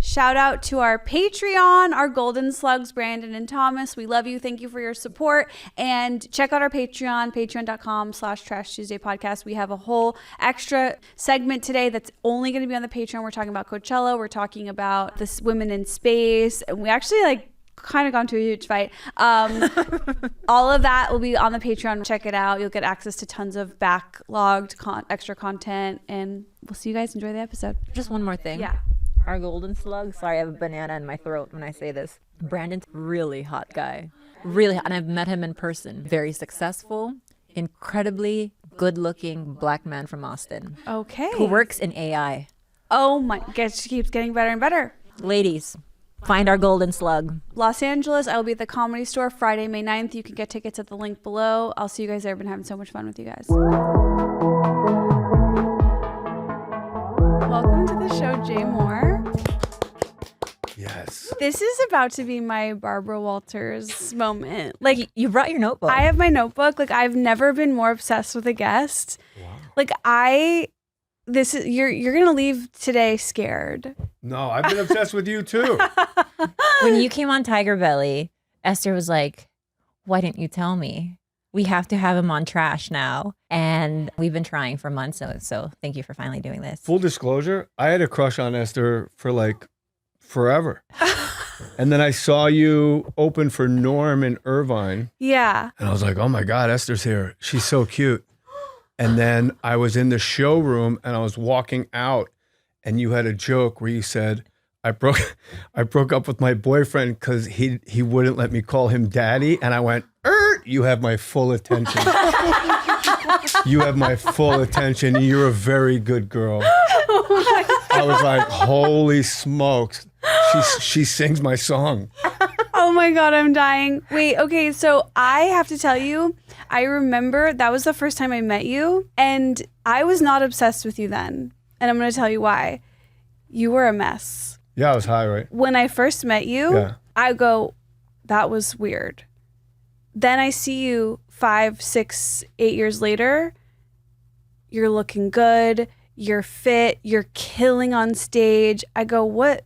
Shout out to our Patreon, our golden slugs, Brandon and Thomas. We love you. Thank you for your support. And check out our Patreon, patreon.com/Trash Tuesday podcast. We have a whole extra segment today that's only going to be on the Patreon. We're talking about Coachella. We're talking about this women in space. And we actually kind of gone to a huge fight. All of that will be on the Patreon. Check it out. You'll get access to tons of backlogged extra content. And we'll see you guys. Enjoy the episode. Just one more thing. Yeah. Our golden slug. Sorry, I have a banana in my throat when I say this. Brandon's really hot guy. Really hot. And I've met him in person. Very successful, incredibly good-looking black man from Austin. Okay. Who works in AI. Oh my, she keeps getting better and better. Ladies, find our golden slug. Los Angeles, I will be at the Comedy Store Friday, May 9th. You can get tickets at the link below. I'll see you guys there. I've been having so much fun with you guys. Welcome to the show, Jay Mohr. Yes. This is about to be my Barbara Walters moment. Like, You brought your notebook. I have my notebook. Like, I've never been more obsessed with a guest. Wow. Like, you're gonna leave today scared. No, I've been obsessed with you too. When you came on Tiger Belly, Esther was like, why didn't you tell me? We have to have him on Trash now. And we've been trying for months. So thank you for finally doing this. Full disclosure, I had a crush on Esther for like forever. And then I saw you open for Norm in Irvine. Yeah. And I was like, oh my God, Esther's here. She's so cute. And then I was in the showroom and I was walking out and you had a joke where you said, I broke up with my boyfriend because he wouldn't let me call him daddy. And I went, you have my full attention. You have my full attention. You're a very good girl. I was like, holy smokes. She sings my song. Oh my God, I'm dying. Wait, okay, so I have to tell you, I remember that was the first time I met you, and I was not obsessed with you then. And I'm going to tell you why. You were a mess. Yeah, I was high, right? When I first met you, Yeah. I go, that was weird. Then I see you 5, 6, 8 years later. You're looking good. You're fit. You're killing on stage. I go, what?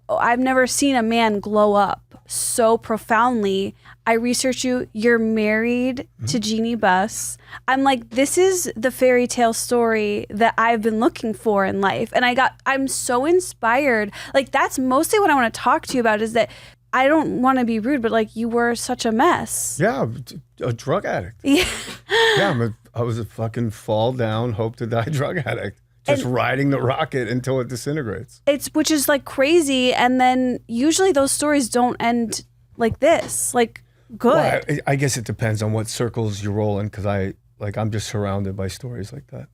Oh, I've never seen a man glow up so profoundly. I research you. You're married to Jeanie Buss. I'm like, this is the fairy tale story that I've been looking for in life. And I'm so inspired. Like, that's mostly what I want to talk to you about, is that I don't want to be rude, but like, you were such a mess. Yeah, a drug addict. Yeah. Yeah, I was a fucking fall down, hope to die drug addict. Just riding the rocket until it disintegrates. Which is like crazy. And then usually those stories don't end like this, like good. Well, I guess it depends on what circles you roll in, because I'm just surrounded by stories like that.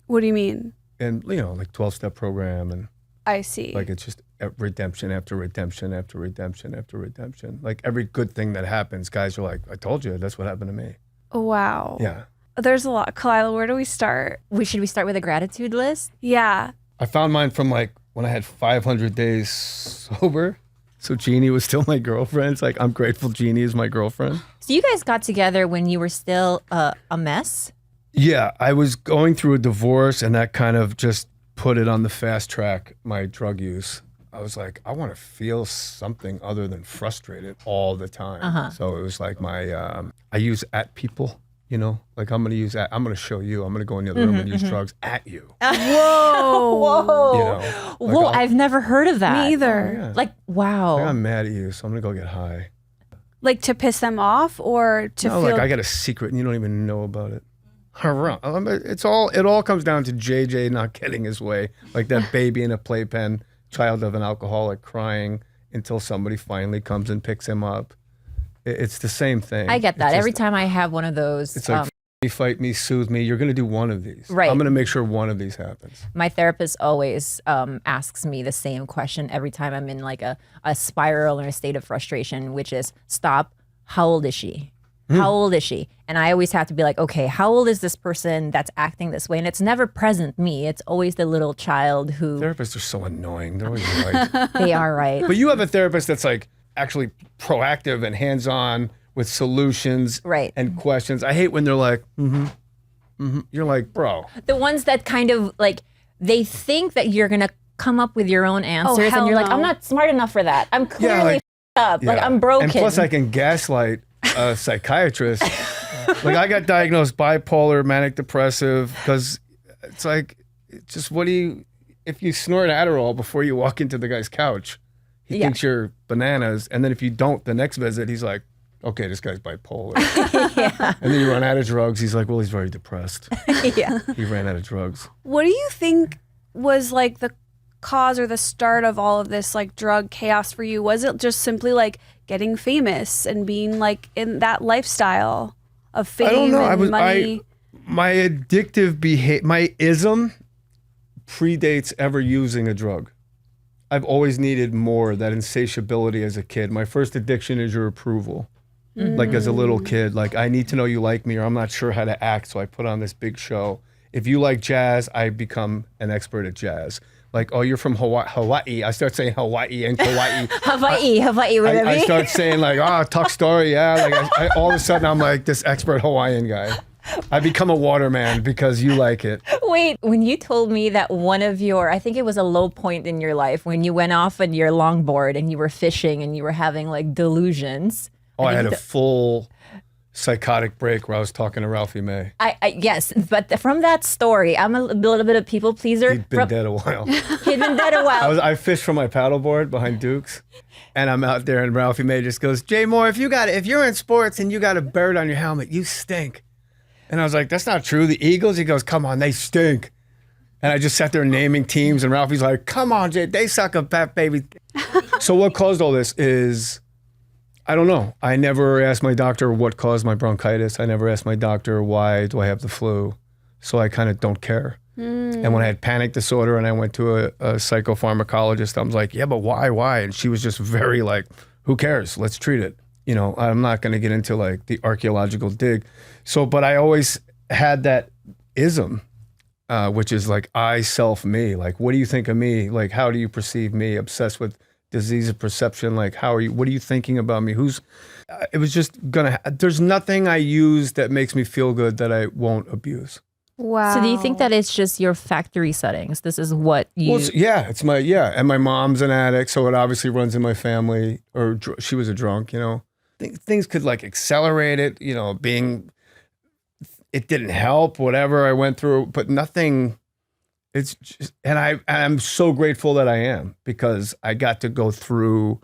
What do you mean? And, like 12-step program, and I see. like it's just redemption after redemption after redemption after redemption. Like every good thing that happens, guys are like, I told you, that's what happened to me. Wow. Yeah. There's a lot. Khalyla, where do we start? Should we start with a gratitude list? Yeah. I found mine from like when I had 500 days sober. So Jeanie was still my girlfriend. It's like, I'm grateful Jeanie is my girlfriend. So you guys got together when you were still a mess? Yeah, I was going through a divorce, and that kind of just put it on the fast track, my drug use. I was like, I want to feel something other than frustrated all the time. So it was like I use at people. Like I'm going to show you, I'm going to go in the other room and use drugs at you. Whoa. Whoa. Whoa, I've never heard of that. Me either. Yeah. Like, wow. Like, I'm mad at you, so I'm going to go get high. Like to piss them off or to No, feel... like I got a secret and you don't even know about it. It all comes down to JJ not getting his way. Like that baby in a playpen, child of an alcoholic crying until somebody finally comes and picks him up. It's the same thing. I get that. Every time I have one of those, it's like, fight me, soothe me. You're going to do one of these. Right. I'm going to make sure one of these happens. my therapist always asks me the same question every time I'm in like a spiral or a state of frustration, which is, stop, how old is she? How old is she? And I always have to be like, okay, how old is this person that's acting this way? And it's never present me. It's always the little child who... Therapists are so annoying. They're always right. They are right. But you have a therapist that's like actually proactive and hands-on with solutions and questions. I hate when they're like, You're like, bro. The ones that kind of like, they think that you're going to come up with your own answers, and hell you're like, no. I'm not smart enough for that. I'm clearly up. Like Yeah. I'm broken. And plus, I can gaslight a psychiatrist. Like I got diagnosed bipolar, manic depressive, because it's like, just if you snort Adderall before you walk into the guy's couch, he thinks you're bananas. And then if you don't, the next visit, he's like, okay, this guy's bipolar. And then you run out of drugs. He's like, well, he's very depressed. He ran out of drugs. What do you think was like the cause or the start of all of this like drug chaos for you? Was it just simply like getting famous and being like in that lifestyle of fame I don't know. and money? My addictive behavior, my ism predates ever using a drug. I've always needed more, that insatiability as a kid. My first addiction is your approval. Like as a little kid, like I need to know you like me or I'm not sure how to act, so I put on this big show. If you like jazz, I become an expert at jazz. Like, oh, you're from Hawaii. I start saying Hawaii and Hawaii. Hawaii, whatever. I start saying like, talk story, yeah. Like all of a sudden I'm like this expert Hawaiian guy. I become a waterman because you like it. Wait, when you told me that one of I think it was a low point in your life when you went off on your longboard and you were fishing and you were having like delusions. Oh, I had a full psychotic break where I was talking to Ralphie May. Yes, but from that story, I'm a little bit of people pleaser. He'd been dead a while. He'd been dead a while. I fished from my paddleboard behind Duke's, and I'm out there, and Ralphie May just goes, Jay Mohr, if you're in sports and you got a bird on your helmet, you stink. And I was like, that's not true. The Eagles? He goes, come on, they stink. And I just sat there naming teams, and Ralphie's like, come on, Jay, they suck a pep, baby. So what caused all this is, I don't know. I never asked my doctor what caused my bronchitis. I never asked my doctor, why do I have the flu? So I kind of don't care. And when I had panic disorder and I went to a psychopharmacologist, I was like, yeah, but why? And she was just very like, who cares? Let's treat it. You know, I'm not going to get into like the archaeological dig. So, but I always had that ism, which is like I, self, me. Like, what do you think of me? Like, how do you perceive me? Obsessed with disease of perception. Like, what are you thinking about me? It was just there's nothing I use that makes me feel good that I won't abuse. Wow. So do you think that it's just your factory settings? This is what you... Well, and my mom's an addict, so it obviously runs in my family, or she was a drunk, you know. Things could like accelerate it, you know, it didn't help, whatever I went through, but nothing, it's just, and I'm so grateful that I am, because I got to go through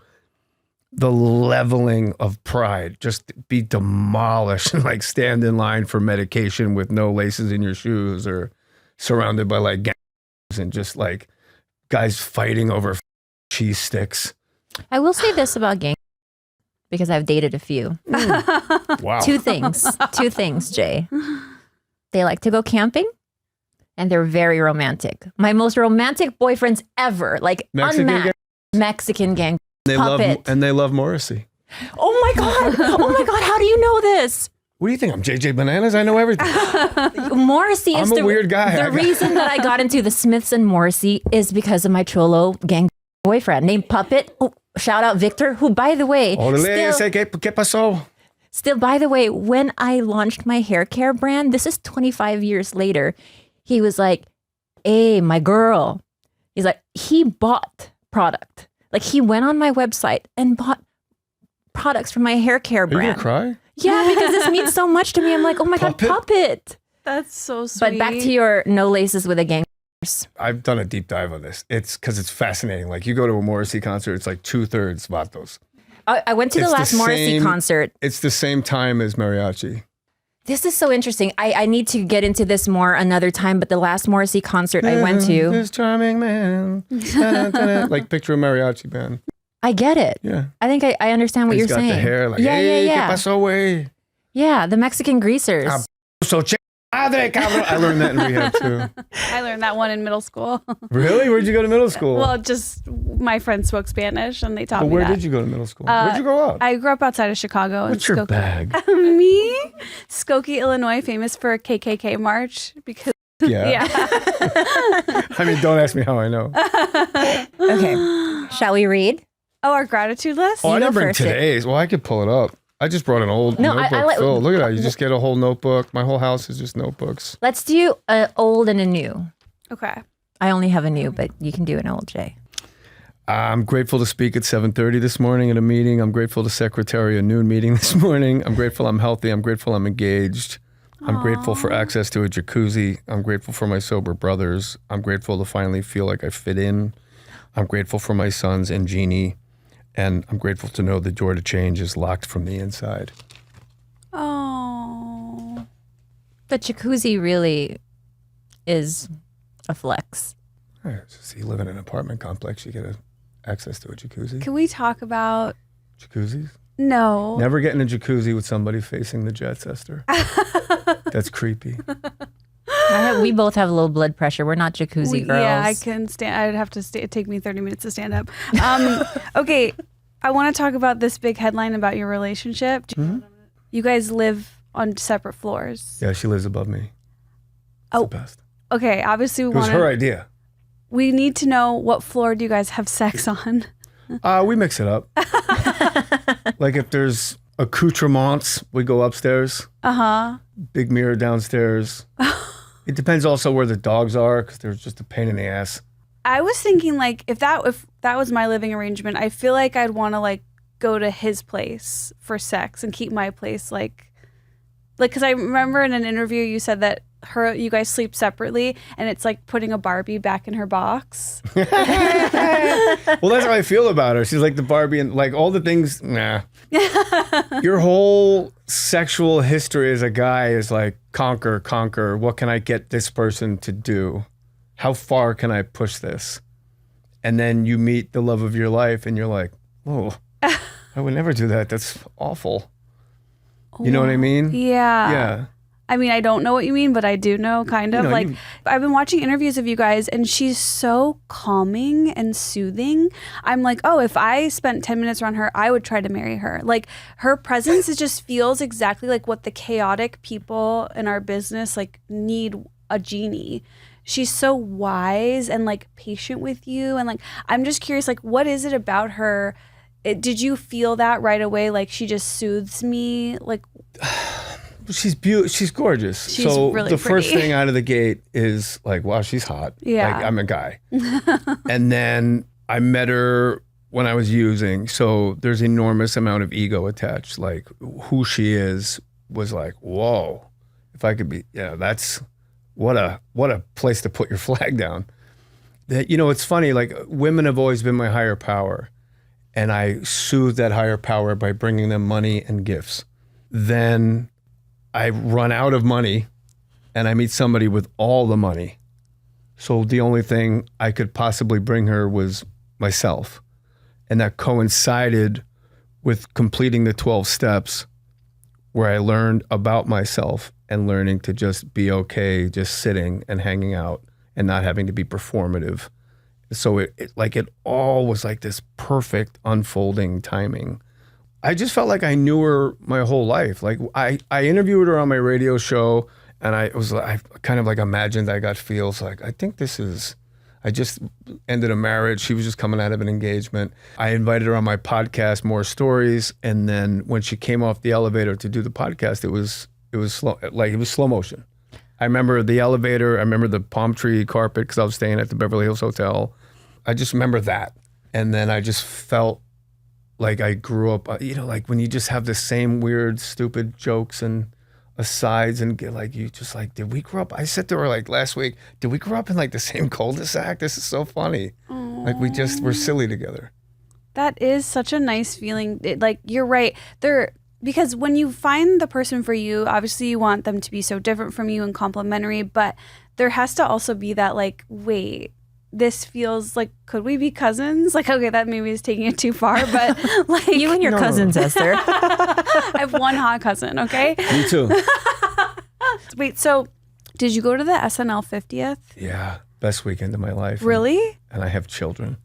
the leveling of pride, just be demolished and like stand in line for medication with no laces in your shoes, or surrounded by like gangs and just like guys fighting over cheese sticks. I will say this about gang, because I've dated a few. Wow. Two things, Jay. They like to go camping, and they're very romantic. My most romantic boyfriends ever, like unmatched Mexican gang. They love Morrissey. Oh my God, how do you know this? What do you think? I'm JJ Bananas? I know everything. Morrissey is I'm a weird guy. The reason that I got into the Smiths and Morrissey is because of my Cholo gang boyfriend named Puppet. Oh, shout out Victor, who, by the way, ¿Qué pasó? Still, by the way, when I launched my hair care brand, this is 25 years later, he was like, hey, my girl. He's like, he bought product. Like, he went on my website and bought products from my hair care brand. Are you gonna cry? Yeah, because this means so much to me. I'm like, oh my God, Puppet. That's so sweet. But back to your no laces with a gang. I've done a deep dive on this. It's because it's fascinating. Like, you go to a Morrissey concert, it's like 2/3 vatos. I went to the last Morrissey concert. It's the same time as mariachi. This is so interesting. I need to get into this more another time, but the last Morrissey concert I went to. This charming man. Like, picture a mariachi band. I get it. Yeah. I think I understand what you're saying. He's got the hair like, yeah, hey, yeah. ¿qué pasó, güey? Yeah, the Mexican greasers. So madre, cabrón. I learned that in rehab too. I learned that one in middle school. Really? Where'd you go to middle school? Well, just my friends spoke Spanish and they taught me where that. did you go to middle school? Where'd you grow up? I grew up outside of Chicago. What's your bag? Me? Skokie, Illinois, famous for a KKK march because Yeah. I mean, don't ask me how I know. Okay. Shall we read? Oh, our gratitude list? Oh, I didn't bring first. today's. Well, I could pull it up. I just brought an old notebook filled. Look at that. You just get a whole notebook. My whole house is just notebooks. Let's do an old and a new. Okay. I only have a new, but you can do an old Jay. I'm grateful to speak at 7:30 this morning at a meeting. I'm grateful to secretary a noon meeting this morning. I'm grateful I'm healthy. I'm grateful I'm engaged. I'm grateful for access to a jacuzzi. I'm grateful for my sober brothers. I'm grateful to finally feel like I fit in. I'm grateful for my sons and Jeanie. And I'm grateful to know the door to change is locked from the inside. Oh. The jacuzzi really is a flex. All right, so you live in an apartment complex, you get access to a jacuzzi. Can we talk about... Jacuzzis? No. Never get in a jacuzzi with somebody facing the jets, Esther. That's creepy. We both have low blood pressure. We're not jacuzzi girls. Yeah, I can stand. I'd have to stay. It'd take me 30 minutes to stand up. Okay, I want to talk about this big headline about your relationship. Mm-hmm. You guys live on separate floors. Yeah, she lives above me. It's Oh. the best. Okay, obviously we It was want her idea. We need to know what floor do you guys have sex on? We mix it up. Like if there's accoutrements, we go upstairs. Uh-huh. Big mirror downstairs. It depends also where the dogs are because they're just a pain in the ass. I was thinking like if that was my living arrangement, I feel like I'd want to like go to his place for sex and keep my place like because I remember in an interview you said that you guys sleep separately and it's like putting a Barbie back in her box. Well, that's how I feel about her. She's like the Barbie and like all the things. Nah. Your whole sexual history as a guy is like conquer. What can I get this person to do? How far can I push this? And then you meet the love of your life and you're like, oh, I would never do that. That's awful. You know what I mean? Yeah. Yeah. I mean, I don't know what you mean, but I do know kind of. You know, like, I've been watching interviews of you guys, and she's so calming and soothing. I'm like, oh, if I spent 10 minutes around her, I would try to marry her. Like, her presence, it just feels exactly like what the chaotic people in our business, like, need a Jeanie. She's so wise and, like, patient with you. And, like, I'm just curious, like, what is it about her? Did you feel that right away? Like, she just soothes me? Like... She's beautiful. She's gorgeous. She's so really the pretty. first thing out of the gate is like, wow, she's hot. Yeah. Like, I'm a guy. And then I met her when I was using. So there's enormous amount of ego attached. Like who she is was like, whoa, if I could be, that's what a place to put your flag down. That, you know, it's funny, like women have always been my higher power. And I soothe that higher power by bringing them money and gifts. Then I run out of money and I meet somebody with all the money. So the only thing I could possibly bring her was myself. And that coincided with completing the 12 steps where I learned about myself and learning to just be okay, just sitting and hanging out and not having to be performative. So it all was like this perfect unfolding timing. I just felt like I knew her my whole life. Like I interviewed her on my radio show and I kind of like imagined I got feels like, I think I just ended a marriage. She was just coming out of an engagement. I invited her on my podcast, More Stories. And then when she came off the elevator to do the podcast, it was slow motion. I remember the elevator. I remember the palm tree carpet because I was staying at the Beverly Hills Hotel. I just remember that. And then I just felt like I grew up, like when you just have the same weird, stupid jokes and asides and get like, you just like, did we grow up? I said to her like last week, did we grow up in like the same cul-de-sac? This is so funny. Aww. Like we're silly together. That is such a nice feeling. Like you're right. Because when you find the person for you, obviously you want them to be so different from you and complementary, but there has to also be that like, wait, this feels like, could we be cousins? Like, okay, that maybe is taking it too far, but like you and your cousins, Esther. I have one hot cousin, okay? Me too. Wait, so did you go to the SNL 50th? Yeah, best weekend of my life. Really? And I have children.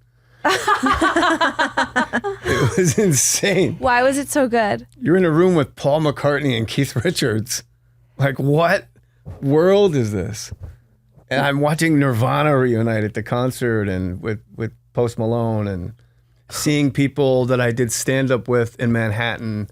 It was insane. Why was it so good? You're in a room with Paul McCartney and Keith Richards. Like, what world is this? And I'm watching Nirvana reunite at the concert and with Post Malone and seeing people that I did stand up with in Manhattan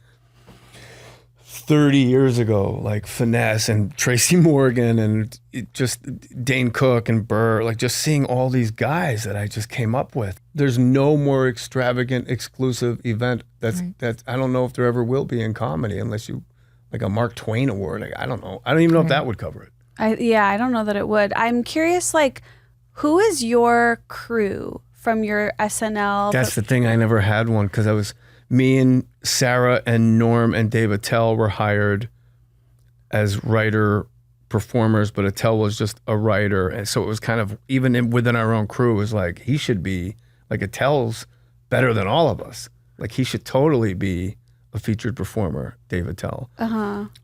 30 years ago, like Finesse and Tracy Morgan and just Dane Cook and Burr, like just seeing all these guys that I just came up with. There's no more extravagant, exclusive event that's I don't know if there ever will be in comedy unless you like a Mark Twain award. Like, I don't know. I don't even know if that would cover it. I don't know that it would. I'm curious, like, who is your crew from your SNL? That's the thing. I never had one because I was me and Sarah and Norm and Dave Attell were hired as writer performers, but Attell was just a writer. And so it was kind of, even within our own crew, it was like, he should be, like Attell's better than all of us. Like he should totally be a featured performer, Dave Attell.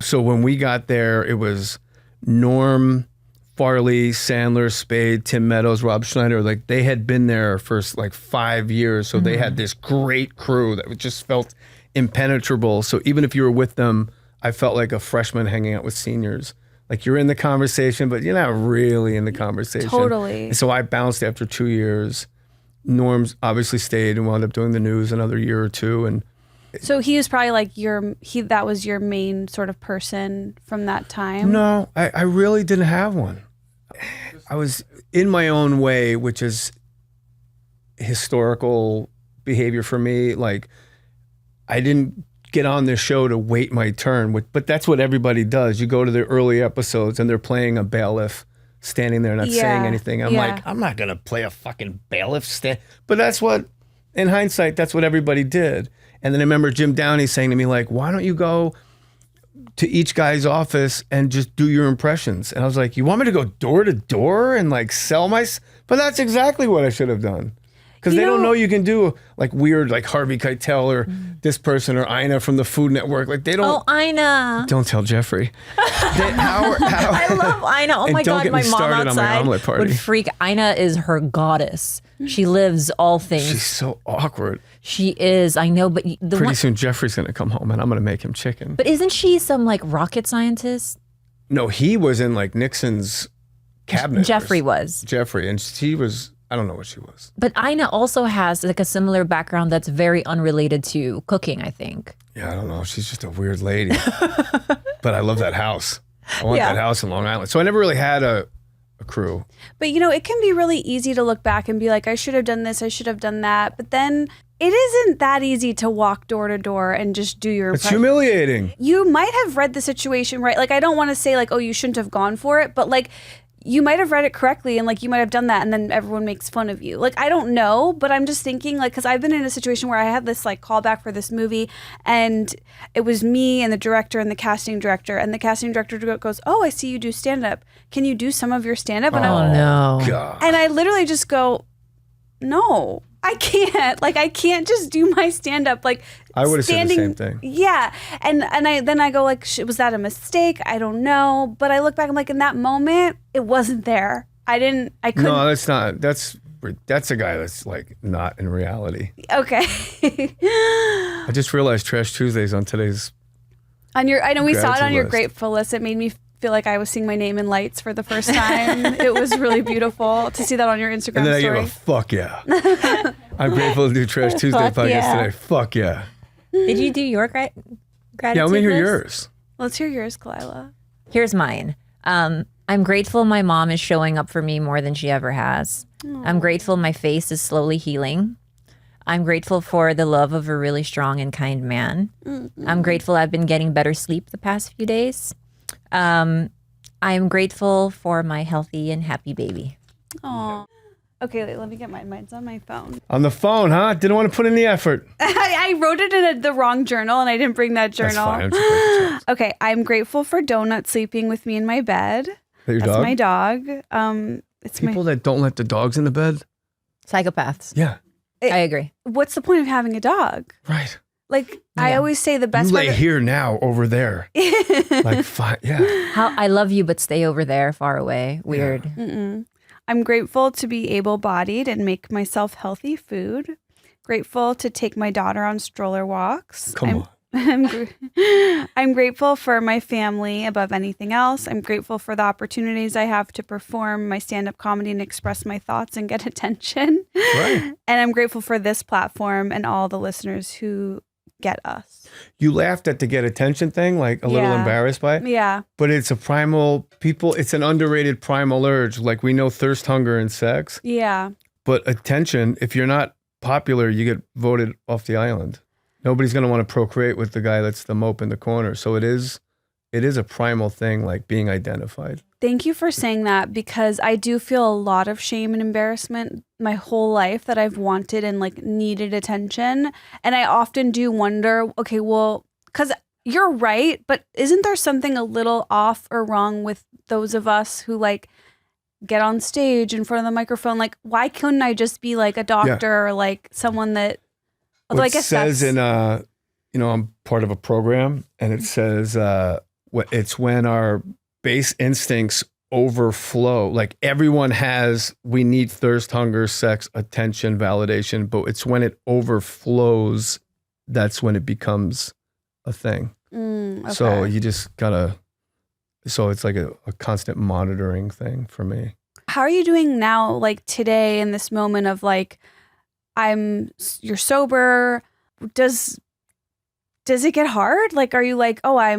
So when we got there, it was Norm, Farley, Sandler, Spade, Tim Meadows, Rob Schneider, like they had been there for like 5 years. So they had this great crew that just felt impenetrable. So even if you were with them, I felt like a freshman hanging out with seniors. Like you're in the conversation, but you're not really in the conversation. Totally. And so I bounced after 2 years. Norm's obviously stayed and wound up doing the news another year or two. And so he was probably like that was your main sort of person from that time? no, I really didn't have one. I was in my own way, which is historical behavior for me. Like I didn't get on this show to wait my turn, but that's what everybody does. You go to the early episodes and they're playing a bailiff standing there not saying anything. I'm like, I'm not going to play a fucking bailiff but that's what, in hindsight, that's what everybody did. And then I remember Jim Downey saying to me, like, why don't you go to each guy's office and just do your impressions? And I was like, you want me to go door to door and like sell but that's exactly what I should have done. Because they don't know you can do like weird, like Harvey Keitel or this person or Ina from the Food Network. Like they don't. Oh, Ina. Don't tell Jeffrey. I love Ina. Oh my God, my mom outside would freak. Ina is her goddess. She lives all things. She's so awkward. She is. I know, but pretty soon Jeffrey's going to come home and I'm going to make him chicken. But isn't she some like rocket scientist? No, he was in like Nixon's cabinet. Jeffrey was. Jeffrey, and she was. I don't know what she was. But Ina also has like a similar background that's very unrelated to cooking, I think. Yeah, I don't know. She's just a weird lady. But I love that house. I want that house in Long Island. So I never really had a crew. But you know, it can be really easy to look back and be like, I should have done this, I should have done that. But then it isn't that easy to walk door to door and just do your It's humiliating. You might have read the situation right. Like, I don't want to say like, oh, you shouldn't have gone for it, but like, you might have read it correctly and like you might have done that and then everyone makes fun of you. Like, I don't know, but I'm just thinking like, because I've been in a situation where I had this like callback for this movie and it was me and the director and the casting director, and the casting director goes, oh, I see you do stand-up. Can you do some of your stand-up? And no. God. And I literally just go, no, I can't. Like, I can't just do my stand-up. Like, I would have said the same thing. Yeah. And I go like, was that a mistake? I don't know. But I look back, I'm like, in that moment, it wasn't there. I couldn't. No, that's not. That's a guy that's like not in reality. Okay. I just realized Trash Tuesdays on today's. I know we saw it on your list. grateful list. It made me feel like I was seeing my name in lights for the first time. It was really beautiful to see that on your Instagram And then story. I gave a fuck yeah. I'm grateful to do Trash Tuesday podcast today. Fuck yeah. Did you do your gratitude Yeah, let me hear list? yours. Let's hear yours, Khalyla. Here's mine. I'm grateful my mom is showing up for me more than she ever has. I'm grateful my face is slowly healing. I'm grateful for the love of a really strong and kind man. I'm grateful I've been getting better sleep the past few days. I am grateful for my healthy and happy baby. Oh. Okay, wait, let me get mine. Mine's on my phone. On the phone, huh? Didn't want to put in the effort. I wrote it in the wrong journal and I didn't bring that journal. That's fine. Okay, I'm grateful for Donut sleeping with me in my bed. Your That's dog? my dog. It's People that don't let the dogs in the bed? Psychopaths. Yeah. I agree. What's the point of having a dog? Right. Like, I always say the best You lay part. here now, over there. Like, fine. Yeah. How I love you, but stay over there, far away. Weird. Mm-mm. I'm grateful to be able-bodied and make myself healthy food. Grateful to take my daughter on stroller walks. Come on. I'm grateful for my family above anything else. I'm grateful for the opportunities I have to perform my stand-up comedy and express my thoughts and get attention. Right. And I'm grateful for this platform and all the listeners who get us. You laughed at the get attention thing, like a little embarrassed by it. Yeah. But it's a primal, it's an underrated primal urge. Like we know thirst, hunger, and sex. Yeah. But attention, if you're not popular, you get voted off the island. Nobody's going to want to procreate with the guy that's the mope in the corner. So it is a primal thing, like being identified. Thank you for saying that, because I do feel a lot of shame and embarrassment my whole life that I've wanted and like needed attention. And I often do wonder, okay, well, because you're right, but isn't there something a little off or wrong with those of us who like get on stage in front of the microphone? Like, why couldn't I just be like a doctor or like someone that, although I guess says that's... I'm part of a program, and it says it's when our base instincts overflow. Like everyone we need thirst, hunger, sex, attention, validation, but it's when it overflows, that's when it becomes a thing. Okay. So you just so it's like a constant monitoring thing for me. How are you doing now, like today in this moment of like, you're sober? Does it get hard? Like, are you like, oh, I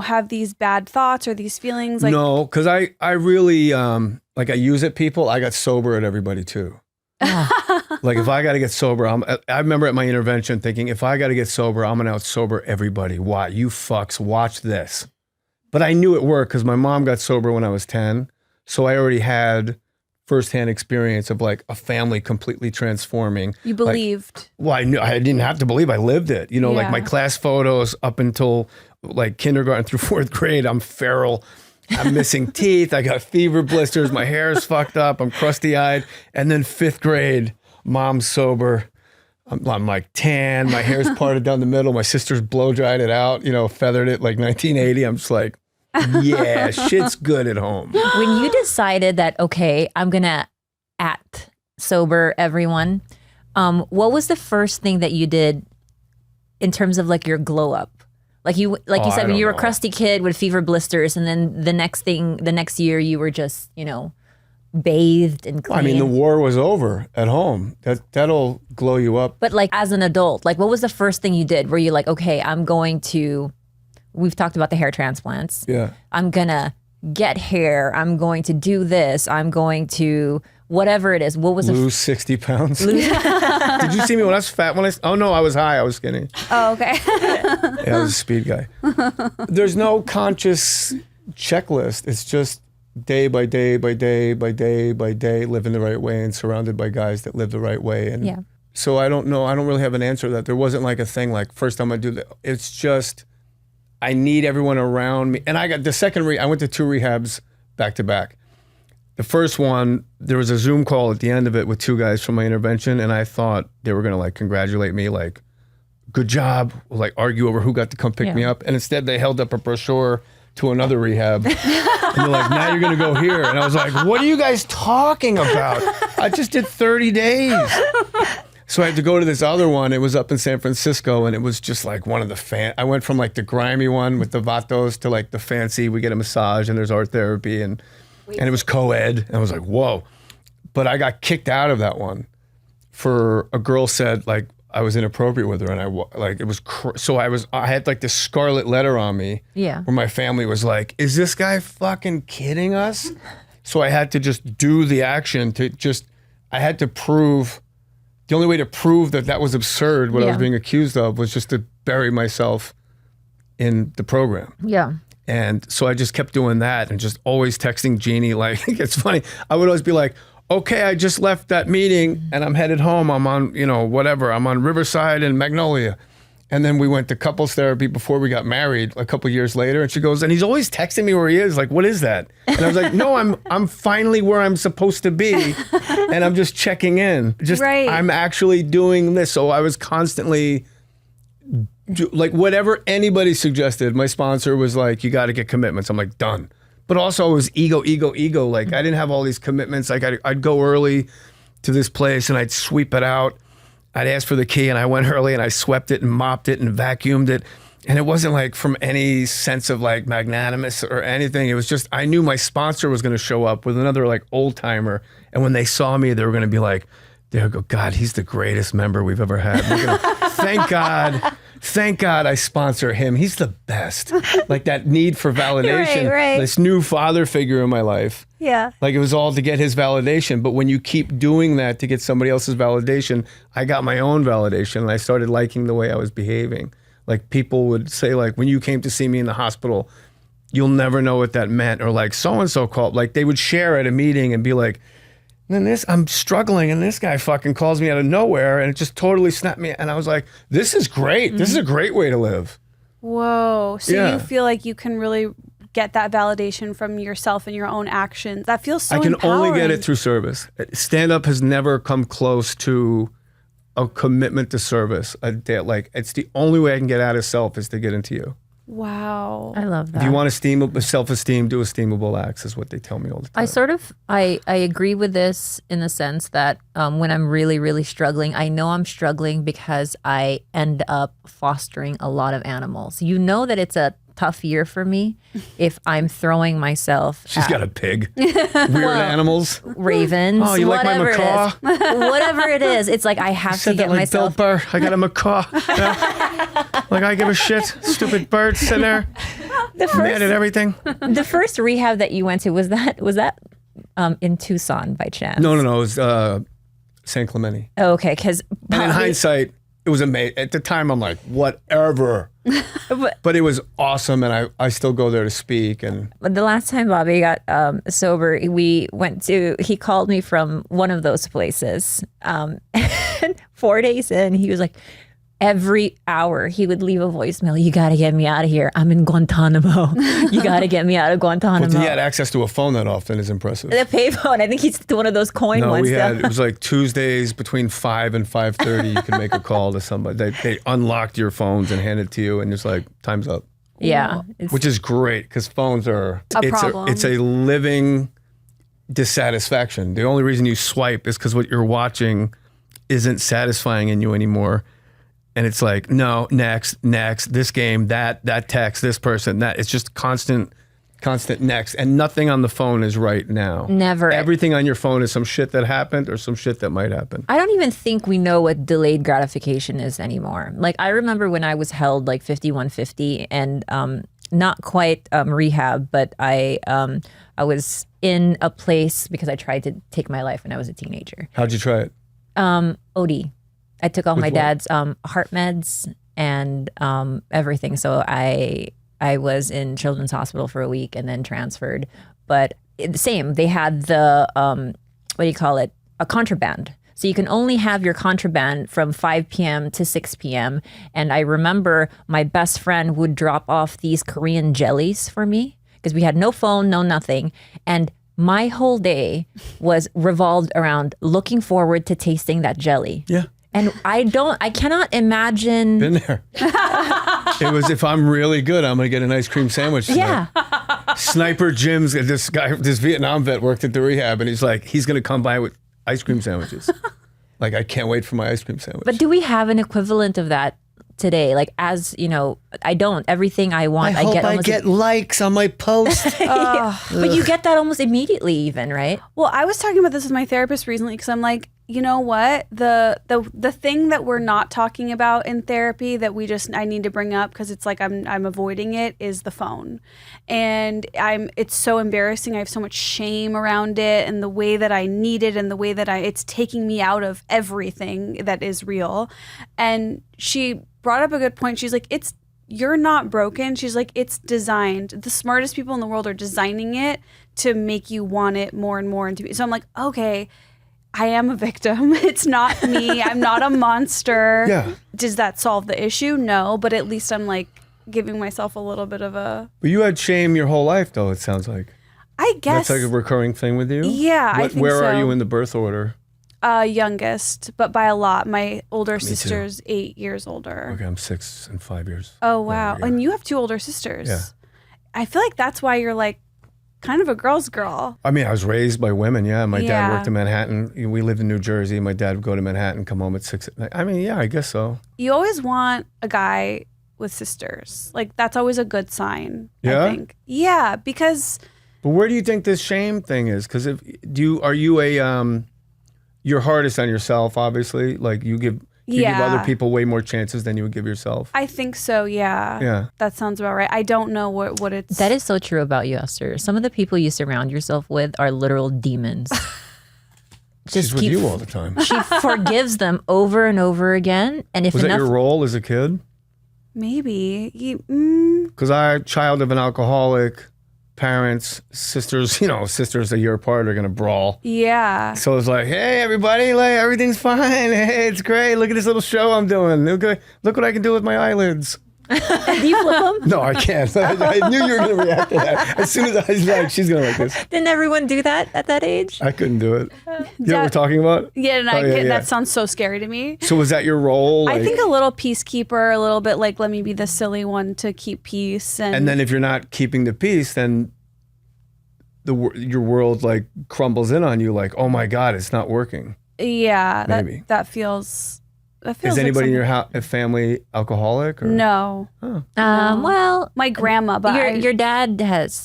have these bad thoughts or these feelings? Like, no, because I really, like I use it, people. I got sober at everybody too. Like if I got to get sober, I remember at my intervention thinking, if I got to get sober, I'm going to out sober everybody. Why? You fucks, watch this. But I knew it worked because my mom got sober when I was 10. So I already had firsthand experience of like a family completely transforming. You believed. Well, I knew I didn't have to believe. I lived it. You know, like my class photos up until like kindergarten through 4th grade, I'm feral. I'm missing teeth. I got fever blisters. My hair is fucked up. I'm crusty eyed. And then 5th grade, mom's sober. I'm like tan. My hair's parted down the middle. My sister's blow dried it out, feathered it like 1980. I'm just like, yeah, shit's good at home. When you decided that, okay, I'm going to sober everyone, what was the first thing that you did in terms of like your glow up? Like you said, when you were a crusty kid with fever blisters, and then the next year you were just, bathed and clean. I mean, the war was over at home. That'll glow you up. But like as an adult, like what was the first thing you did? Were you like, okay, we've talked about the hair transplants. Yeah. I'm gonna get hair. I'm going to do this. I'm going to whatever it is. What was lose 60 pounds? Did you see me when I was fat? Oh no, I was high. I was skinny. Oh, okay. Yeah, I was a speed guy. There's no conscious checklist. It's just day by day by day by day by day, living the right way and surrounded by guys that live the right way. And so I don't know. I don't really have an answer to that. There wasn't like a thing like first time I do that. It's just I need everyone around me. And I got the second I went to 2 rehabs back to back. The first one, there was a Zoom call at the end of it with 2 guys from my intervention, and I thought they were gonna like congratulate me, like, good job, like argue over who got to come pick me up. And instead they held up a brochure to another rehab. And they're like, now you're gonna go here. And I was like, what are you guys talking about? I just did 30 days. So I had to go to this other one. It was up in San Francisco, and it was just like one of the I went from like the grimy one with the vatos to like the fancy, we get a massage and there's art therapy and it was co-ed. And I was like, whoa. But I got kicked out of that one for a girl said like I was inappropriate with her, and I had like this scarlet letter on me where my family was like, is this guy fucking kidding us? So I had to just do the action I had to prove. The only way to prove that was absurd, what I was being accused of, was just to bury myself in the program. Yeah. And so I just kept doing that and just always texting Jeanie. Like, it's funny. I would always be like, okay, I just left that meeting and I'm headed home. I'm on, whatever. I'm on Riverside and Magnolia. And then we went to couples therapy before we got married a couple years later. And she goes, and he's always texting me where he is. Like, what is that? And I was like, no, I'm finally where I'm supposed to be. And I'm just checking in. I'm actually doing this. So I was constantly like whatever anybody suggested. My sponsor was like, you got to get commitments. I'm like, done. But also it was ego. Like I didn't have all these commitments. Like I'd go early to this place and I'd sweep it out. I'd ask for the key and I went early and I swept it and mopped it and vacuumed it. And it wasn't like from any sense of like magnanimous or anything. It was just, I knew my sponsor was going to show up with another like old timer. And when they saw me, they were going to be like, they'll go, God, he's the greatest member we've ever had. We're gonna, thank God thank God I sponsor him. He's the best. Like that need for validation. Right. This new father figure in my life. Yeah. Like it was all to get his validation. But when you keep doing that to get somebody else's validation, I got my own validation and I started liking the way I was behaving. Like people would say like, when you came to see me in the hospital, you'll never know what that meant. Or like so-and-so called, like they would share at a meeting and be like, and then I'm struggling and this guy fucking calls me out of nowhere and it just totally snapped me. And I was like, this is great. This is a great way to live. Whoa. So Yeah. you feel like you can really get that validation from yourself and your own actions. That feels so I can empowering. only get it through service. Stand-up has never come close to a commitment to service. Like it's the only way I can get out of self is to get into you. Wow. I love that. If you want self-esteem, do esteemable acts is what they tell me all the time. I agree with this in the sense that when I'm really, really struggling, I know I'm struggling because I end up fostering a lot of animals. You know that it's a tough year for me if I'm throwing myself She's at got a pig. Weird animals. ravens. Oh, you like my whatever macaw? It is. Whatever it is, it's like I have to Said get that like myself. Bill Burr. I got a macaw. Yeah. Like I give a shit. Stupid bird sitting there. Mad at everything. The first rehab that you went to was that in Tucson by chance? No. It was San Clemente. Oh, okay, because And in hindsight, it was amazing. At the time, I'm like, whatever. But it was awesome, and I still go there to speak. And the last time Bobby got sober, he called me from one of those places. And 4 days in, he was like, every hour he would leave a voicemail. You got to get me out of here. I'm in Guantanamo. You got to get me out of Guantanamo. but he had access to a phone that often is impressive. The payphone. I think he's one of those coin No, ones. it was like Tuesdays between 5 and 5:30. You could make a call to somebody. They unlocked your phones and handed it to you, and it's like time's up. Yeah. Which is great because phones are problem. it's a living dissatisfaction. The only reason you swipe is because what you're watching isn't satisfying in you anymore. And it's like, no, next, this game, that text, this person, that. It's just constant next. And nothing on the phone is right now. Never. Everything on your phone is some shit that happened or some shit that might happen. I don't even think we know what delayed gratification is anymore. Like I remember when I was held like 5150 and not quite rehab, but I was in a place because I tried to take my life when I was a teenager. How'd you try it? OD. I took all my what? dad's heart meds and everything. So I was in Children's Hospital for a week and then transferred. But the same, they had the, what do you call it? A contraband. So you can only have your contraband from 5 p.m. to 6 p.m. And I remember my best friend would drop off these Korean jellies for me because we had no phone, no nothing. And my whole day was revolved around looking forward to tasting that jelly. Yeah. And I cannot imagine. Been there. It was, if I'm really good, I'm going to get an ice cream sandwich tonight. Yeah. Sniper Jim's, this Vietnam vet worked at the rehab, and he's like, he's going to come by with ice cream sandwiches. Like, I can't wait for my ice cream sandwich. But do we have an equivalent of that today? Like, as you know, I don't. Everything I want, I get. I get likes on my post. But you get that almost immediately, even, right? Well, I was talking about this with my therapist recently because I'm like, you know what? The thing that we're not talking about in therapy that I need to bring up because it's like I'm avoiding it is the phone. And it's so embarrassing. I have so much shame around it and the way that I need it and the way that it's taking me out of everything that is real. And she brought up a good point. She's like, you're not broken. She's like, it's designed. The smartest people in the world are designing it to make you want it more and more. So I'm like, okay, I am a victim. It's not me. I'm not a monster. Yeah. Does that solve the issue? No, but at least I'm like giving myself a little bit of a... But you had shame your whole life, though, it sounds like. I guess. That's like a recurring thing with you? Yeah, I think where so. are you in the birth order? Youngest, but by a lot. My older too. sister's 8 years older. Okay, I'm 6 and 5 years. Oh, wow. older, yeah. And you have 2 older sisters. Yeah. I feel like that's why you're like kind of a girl's girl. I mean, I was raised by women, yeah. My Yeah. dad worked in Manhattan. We lived in New Jersey. My dad would go to Manhattan, come home at 6 at night. I mean, yeah, I guess so. You always want a guy with sisters. Like, that's always a good sign, Yeah? I think. Yeah, because... But where do you think this shame thing is? Because are you a you're hardest on yourself, obviously. Like you You give Yeah. other people way more chances than you would give yourself. I think so, yeah. Yeah. That sounds about right. I don't know what it's... That is so true about you, Esther. Some of the people you surround yourself with are literal demons. She's with you all the time. She forgives them over and over again. And if Was that enough, your role as a kid? Maybe. Because I'm a child of an alcoholic, parents, sisters, sisters a year apart are going to brawl. Yeah. So it's like, hey, everybody, like everything's fine. Hey, it's great. Look at this little show I'm doing. Look what I can do with my eyelids. do you flip them? No, I can't. I knew you were going to react to that. As soon as I was like, she's going to like this. Didn't everyone do that at that age? I couldn't do it. You know what we're talking about? Yeah, and yeah. that sounds so scary to me. So was that your role? I think a little peacekeeper, a little bit like, let me be the silly one to keep peace. And then if you're not keeping the peace, then your world like crumbles in on you like, oh my God, it's not working. yeah, Maybe. that feels Is like anybody in your something- family alcoholic? Or? No. Well, My grandma, but your dad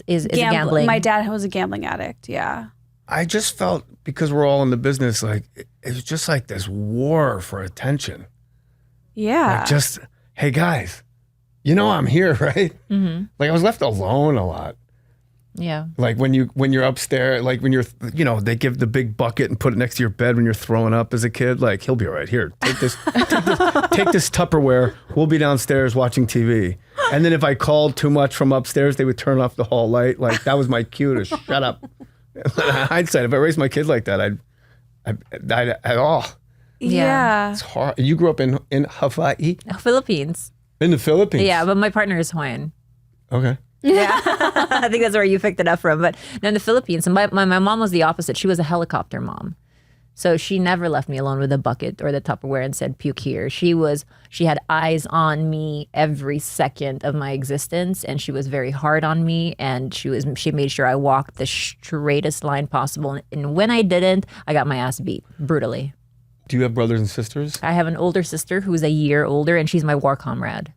is gambling. My dad was a gambling addict, yeah. I just felt, because we're all in the business, like it was just like this war for attention. Yeah. Like just, hey guys, I'm here, right? Mm-hmm. Like I was left alone a lot. Yeah. Like when you're upstairs, like when you're, they give the big bucket and put it next to your bed when you're throwing up as a kid. Like he'll be right here. Take this Tupperware. We'll be downstairs watching TV. And then if I called too much from upstairs, they would turn off the hall light. Like that was my cue to shut up. In hindsight, if I raised my kids like that, I'd at all. Yeah. It's hard. You grew up in Hawaii, Philippines. in the Philippines. Yeah, but my partner is Hawaiian. Okay. Yeah, I think that's where you picked it up from. But no, in the Philippines, and my mom was the opposite. She was a helicopter mom. So she never left me alone with a bucket or the Tupperware and said, puke here. She had eyes on me every second of my existence, and she was very hard on me, and she made sure I walked the straightest line possible. And when I didn't, I got my ass beat brutally. Do you have brothers and sisters? I have an older sister who's a year older, and she's my war comrade.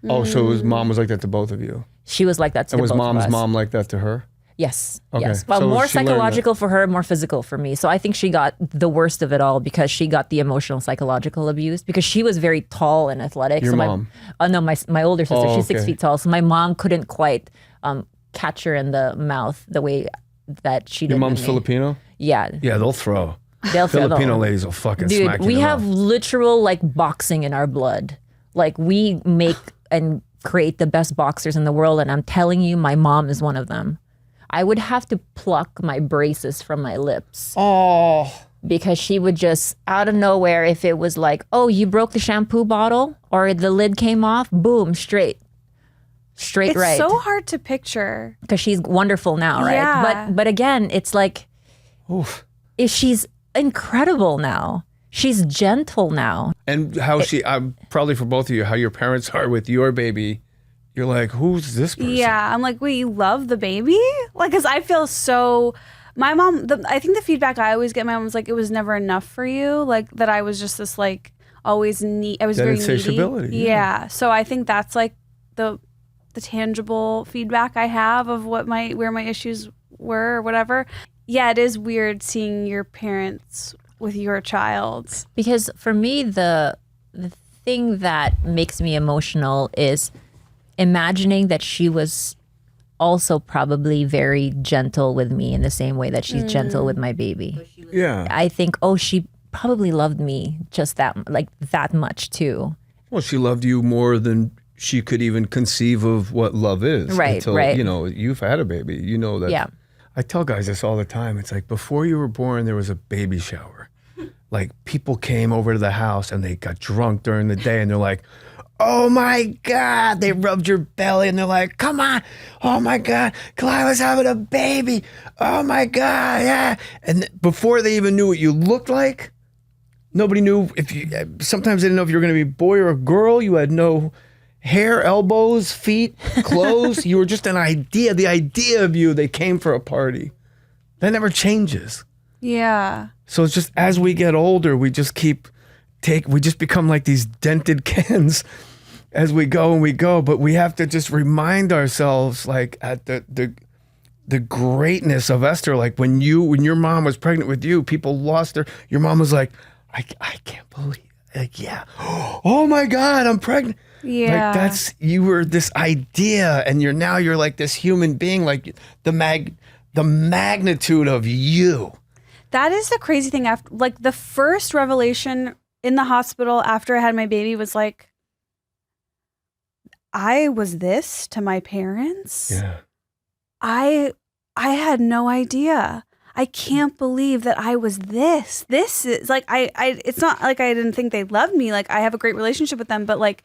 Oh, so his mom was like that to both of you? She was like that to And the was both of mom's us. mom like that to her? Yes. Okay. Yes. Well, So more she learned psychological for her, more physical for me. So I think she got the worst of it all because she got the emotional psychological abuse because she was very tall and athletic. Your so mom? No, my older sister. Oh, She's 6 okay. feet tall. So my mom couldn't quite catch her in the mouth the way that she did. Your mom's with me. Filipino? Yeah. Yeah, they'll throw. They'll throw the- Filipino ladies will fucking Dude, smack you. we in the have mouth. literal like boxing in our blood. Like we make and create the best boxers in the world, and I'm telling you, my mom is one of them. I would have to pluck my braces from my lips. Oh. Because she would just, out of nowhere, if it was like, oh, you broke the shampoo bottle or the lid came off, boom, straight It's right. so hard to picture. Because she's wonderful now, right? Yeah. But again, it's like, Oof. she's incredible now. She's gentle now. And how probably for both of you, how your parents are with your baby, you're like, who's this person? Yeah, I'm like, wait, you love the baby? Like, because I feel so. My mom, I think the feedback I always get, my mom was like, it was never enough for you. Like, that I was just this, like, always neat. I was That very needy. insatiability, yeah. Yeah. So I think that's like the tangible feedback I have of where my issues were or whatever. Yeah, it is weird seeing your parents with your child. Because for me, the thing that makes me emotional is imagining that she was also probably very gentle with me in the same way that she's gentle with my baby. Yeah. I think, she probably loved me just that much too. Well, she loved you more than she could even conceive of what love is. Right, until, right. You've had a baby. You know that. Yeah. I tell guys this all the time. It's like before you were born, there was a baby shower. Like people came over to the house and they got drunk during the day and they're like, oh my God, they rubbed your belly and they're like, come on. Oh my God, Khalyla's having a baby. Oh my God, yeah. And before they even knew what you looked like, nobody knew sometimes they didn't know if you were going to be a boy or a girl. You had no hair, elbows, feet, clothes. You were just an idea. The idea of you, they came for a party. That never changes. Yeah. So it's just as we get older, we just we just become like these dented cans as we go and we go. But we have to just remind ourselves, like at the greatness of Esther. Like when your mom was pregnant with you, people lost her. Your mom was like, I can't believe like, yeah. Oh my God, I'm pregnant. Yeah. Like you were this idea and you're like this human being, like the magnitude of you. That is the crazy thing. After, like, the first revelation in the hospital after I had my baby was like, I was this to my parents. Yeah. I had no idea. I can't believe that I was this. This is like, it's not like I didn't think they loved me. Like, I have a great relationship with them, but like,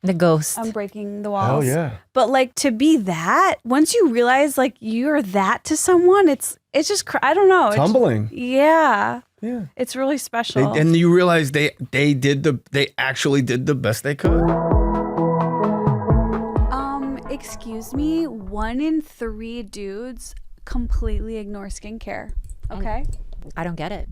The ghost. I'm breaking the walls. Oh yeah. But like, to be that, once you realize like you're that to someone, it's just, I don't know. It's humbling. Yeah. Yeah. It's really special. And you realize they actually did the best they could. Excuse me, 1 in 3 dudes completely ignore skincare. Okay? I don't get it.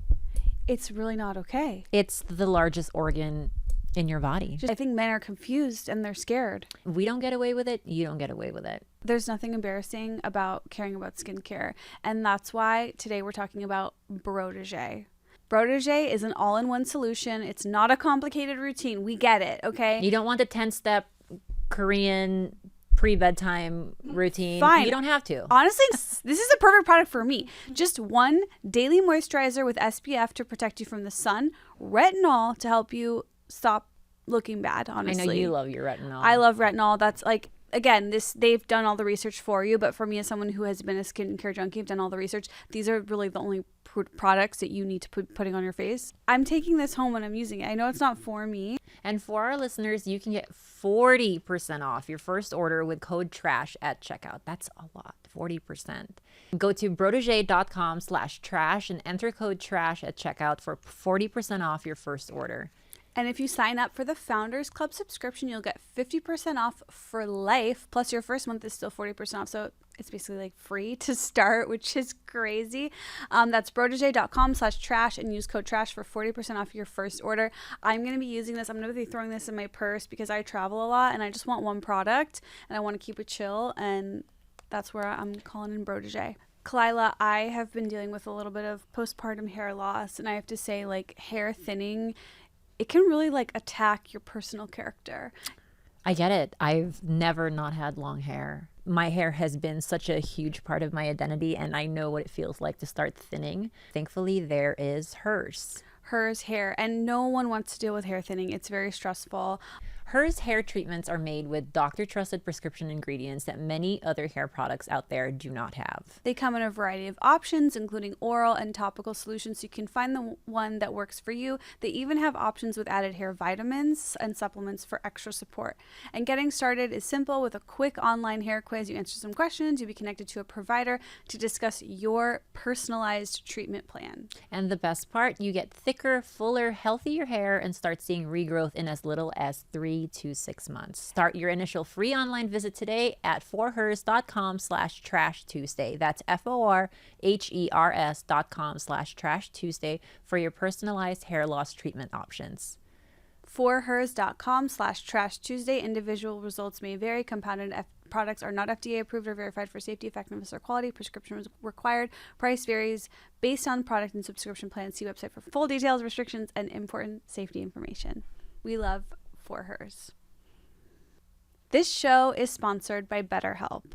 It's really not okay. It's the largest organ in your body. I think men are confused and they're scared. We don't get away with it. You don't get away with it. There's nothing embarrassing about caring about skincare. And that's why today we're talking about Protégé. Protégé is an all-in-one solution. It's not a complicated routine. We get it, okay? You don't want the 10-step Korean pre-bedtime routine. Fine. You don't have to. Honestly, this is a perfect product for me. Just 1 daily moisturizer with SPF to protect you from the sun, retinol to help you stop looking bad, honestly. I know you love your retinol. I love retinol. That's like, again, they've done all the research for you, but for me as someone who has been a skincare junkie, I've done all the research. These are really the only products that you need to putting on your face. I'm taking this home when I'm using it. I know it's not for me. And for our listeners, you can get 40% off your first order with code TRASH at checkout. That's a lot, 40%. Go to protege.com/trash and enter code TRASH at checkout for 40% off your first order. And if you sign up for the Founders Club subscription, you'll get 50% off for life. Plus your first month is still 40% off. So it's basically like free to start, which is crazy. That's protege.com/trash and use code TRASH for 40% off your first order. I'm going to be using this. I'm going to be throwing this in my purse because I travel a lot and I just want one product and I want to keep it chill. And that's where I'm calling in Protégé. Khalyla, I have been dealing with a little bit of postpartum hair loss. And I have to say, like, hair thinning, it can really like attack your personal character. I get it. I've never not had long hair. My hair has been such a huge part of my identity, and I know what it feels like to start thinning. Thankfully, there is hers. Hers hair, and no one wants to deal with hair thinning. It's very stressful. Hers hair treatments are made with doctor-trusted prescription ingredients that many other hair products out there do not have. They come in a variety of options, including oral and topical solutions, so you can find the one that works for you. They even have options with added hair vitamins and supplements for extra support. And getting started is simple. With a quick online hair quiz, you answer some questions, you'll be connected to a provider to discuss your personalized treatment plan. And the best part, you get thicker, fuller, healthier hair and start seeing regrowth in as little as 3 to 6 months. Start your initial free online visit today at forhers.com/trash Tuesday. That's forhers.com/trash Tuesday for your personalized hair loss treatment options. forhers.com/trash Tuesday. Individual results may vary. Compounded products are not FDA approved or verified for safety, effectiveness, or quality. Prescription is required. Price varies based on product and subscription plans. See website for full details, restrictions, and important safety information. We love For Hers. This show is sponsored by BetterHelp.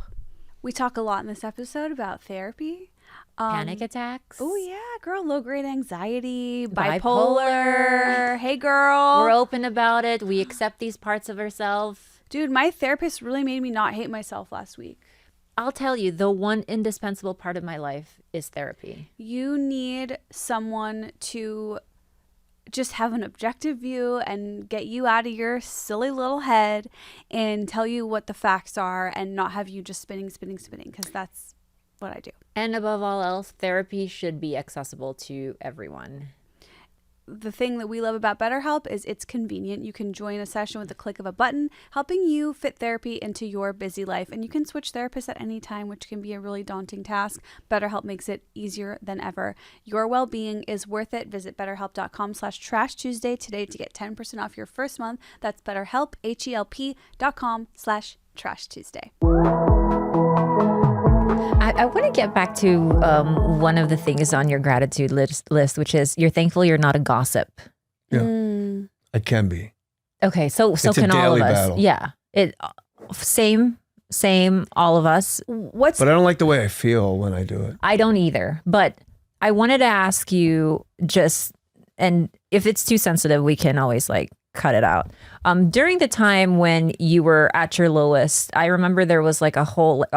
We talk a lot in this episode about therapy. Panic attacks. Oh yeah, girl, low-grade anxiety, bipolar. Hey girl. We're open about it. We accept these parts of ourselves. Dude, my therapist really made me not hate myself last week. I'll tell you, the one indispensable part of my life is therapy. You need someone to just have an objective view and get you out of your silly little head and tell you what the facts are and not have you just spinning, because that's what I do. And above all else, therapy should be accessible to everyone. The thing that we love about BetterHelp is it's convenient. You can join a session with the click of a button, helping you fit therapy into your busy life. And you can switch therapists at any time, which can be a really daunting task. BetterHelp makes it easier than ever. Your well-being is worth it. Visit betterhelp.com/trash Tuesday today to get 10% off your first month. That's BetterHelp, HELP.com/trash Tuesday. I want to get back to one of the things on your gratitude list, which is you're thankful you're not a gossip. Yeah. I can be. Okay, so It's a can all of daily us. battle. Yeah. Same, all of us. What's But I don't like the way I feel when I do it. I don't either. But I wanted to ask you and if it's too sensitive, we can always like cut it out. During the time when you were at your lowest, I remember there was like a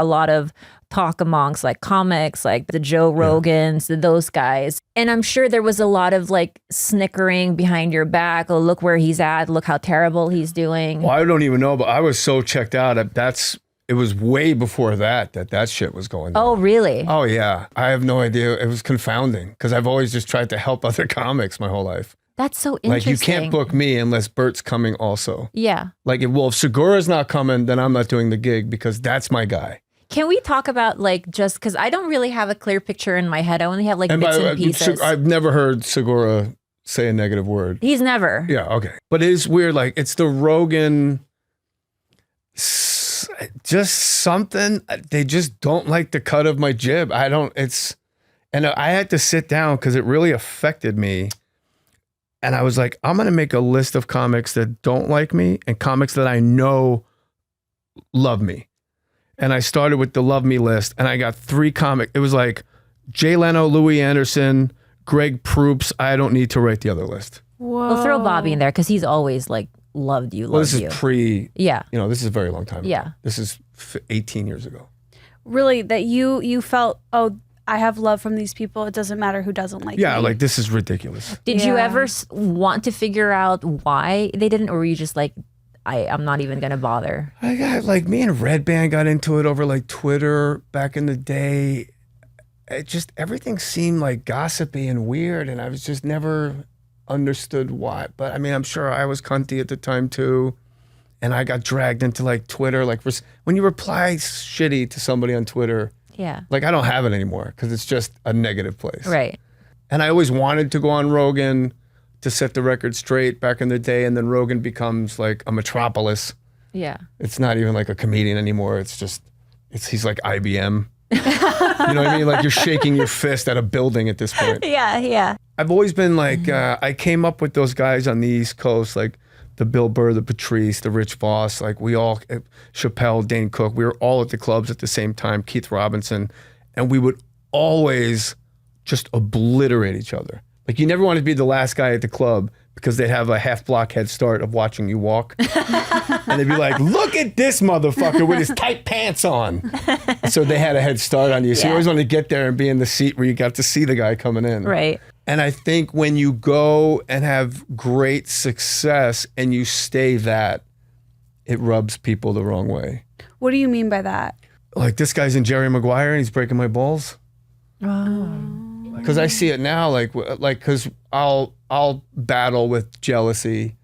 lot of talk amongst like comics, like the Joe Rogans, those guys. And I'm sure there was a lot of like snickering behind your back. Oh, look where he's at. Look how terrible he's doing. Well, I don't even know, but I was so checked out. It was way before that shit was going on. Oh, really? Oh, yeah. I have no idea. It was confounding because I've always just tried to help other comics my whole life. That's so interesting. Like, you can't book me unless Bert's coming also. Yeah. Like, if Segura's not coming, then I'm not doing the gig because that's my guy. Can we talk about like, just because I don't really have a clear picture in my head. I only have like bits and pieces. I've never heard Segura say a negative word. He's never. Yeah, okay. But it is weird. Like, it's the Rogan, just something. They just don't like the cut of my jib. And I had to sit down because it really affected me. And I was like, I'm going to make a list of comics that don't like me and comics that I know love me. And I started with the love me list and I got 3 comics. It was like Jay Leno, Louis Anderson, Greg Proops. I don't need to write the other list. Whoa. We'll throw Bobby in there because he's always like loved you. Well, this is Yeah. this is a very long time ago. Yeah. This is 18 years ago. Really, that you felt, oh, I have love from these people. It doesn't matter who doesn't like me. Yeah, like this is ridiculous. Did you Yeah. ever want to figure out why they didn't, or were you just like, I'm not even gonna bother? I got like me and Red Band got into it over like Twitter back in the day. It just everything seemed like gossipy and weird, and I was just never understood why. But I mean, I'm sure I was cunty at the time too, and I got dragged into like Twitter. Like when you reply shitty to somebody on Twitter, Yeah. like I don't have it anymore because it's just a negative place. Right. And I always wanted to go on Rogan to set the record straight back in the day, and then Rogan becomes like a metropolis. Yeah. It's not even like a comedian anymore. He's like IBM. You know what I mean? Like you're shaking your fist at a building at this point. Yeah. Yeah. I've always been like, I came up with those guys on the East Coast, like the Bill Burr, the Patrice, the Rich Voss, like we all, Chappelle, Dane Cook, we were all at the clubs at the same time, Keith Robinson, and we would always just obliterate each other. Like you never want to be the last guy at the club because they'd have a half block head start of watching you walk. And they'd be like, look at this motherfucker with his tight pants on. So they had a head start on you. So you always wanted to get there and be in the seat where you got to see the guy coming in. Right. And I think when you go and have great success and you stay that, it rubs people the wrong way. What do you mean by that? Like this guy's in Jerry Maguire and he's breaking my balls. Oh. Because I see it now, like, because I'll battle with jealousy,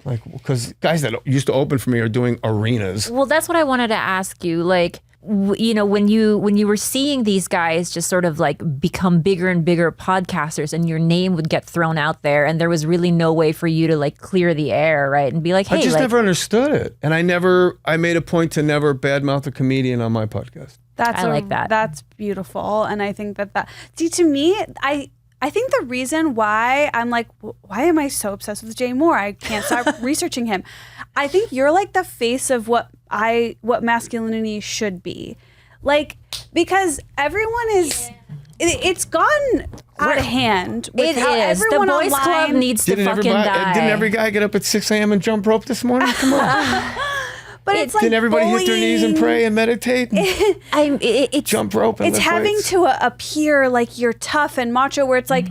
like, because guys that used to open for me are doing arenas. Well, that's what I wanted to ask you. Like, when you were seeing these guys just sort of like become bigger and bigger podcasters, and your name would get thrown out there, and there was really no way for you to like clear the air, right, and be like, hey, I just like, never understood it, and I made a point to never badmouth a comedian on my podcast. I like that. That's beautiful. And I think see, to me, I think the reason why I'm like, why am I so obsessed with Jay Mohr? I can't stop researching him. I think you're like the face of what masculinity should be. Like, because everyone is, it's gone out of hand. With it how is. The everyone boys' club online, needs to fucking die. Didn't every guy get up at 6 a.m. and jump rope this morning? Come on. but it's like Didn't everybody hit their knees and bullying. pray and meditate? And It's jump rope and It's lift having weights? to appear like you're tough and macho, where it's like,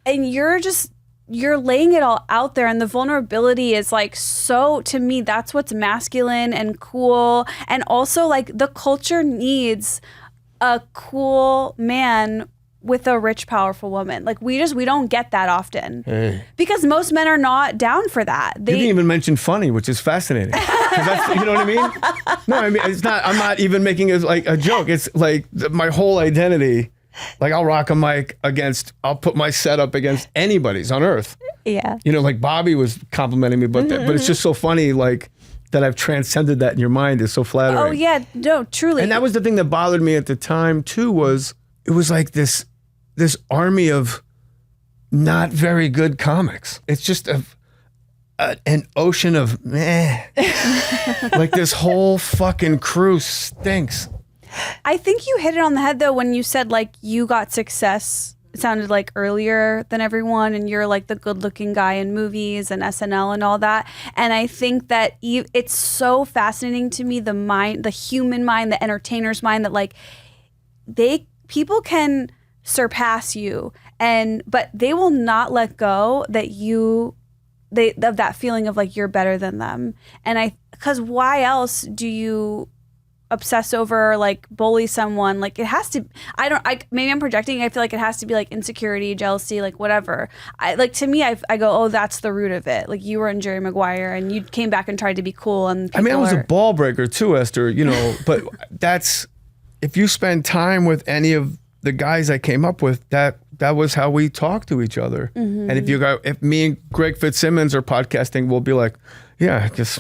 and you're laying it all out there, and the vulnerability is like, so to me, that's what's masculine and cool. And also like the culture needs a cool man with a rich, powerful woman. Like we don't get that often. Hey. Because most men are not down for that. You didn't even mention funny, which is fascinating. 'Cause that's, you know what I mean? No, I mean, it's not, I'm not even making it like a joke. It's like my whole identity. Like I'll rock a mic I'll put my setup against anybody's on earth. Yeah. You know, like Bobby was complimenting me, but it's just so funny, like that I've transcended that in your mind is so flattering. Oh yeah, no, truly. And that was the thing that bothered me at the time too, it was like this army of not very good comics. It's just an ocean of meh. Like this whole fucking crew stinks. I think you hit it on the head though when you said like you got success. It sounded like earlier than everyone, and you're like the good-looking guy in movies and SNL and all that. And I think that it's so fascinating to me, the human mind, the entertainer's mind, that like people can surpass you, but they will not let go that of that feeling of like you're better than them. And because why else do you obsess over or like bully someone? Like it has to, maybe I'm projecting. I feel like it has to be like insecurity, jealousy, like whatever. To me, I go, oh, that's the root of it. Like you were in Jerry Maguire and you came back and tried to be cool. And I was a ball breaker too, Esther, but if you spend time with any of the guys I came up with, that was how we talk to each other. Mm-hmm. And if me and Greg Fitzsimmons are podcasting, we'll be like, yeah, I guess,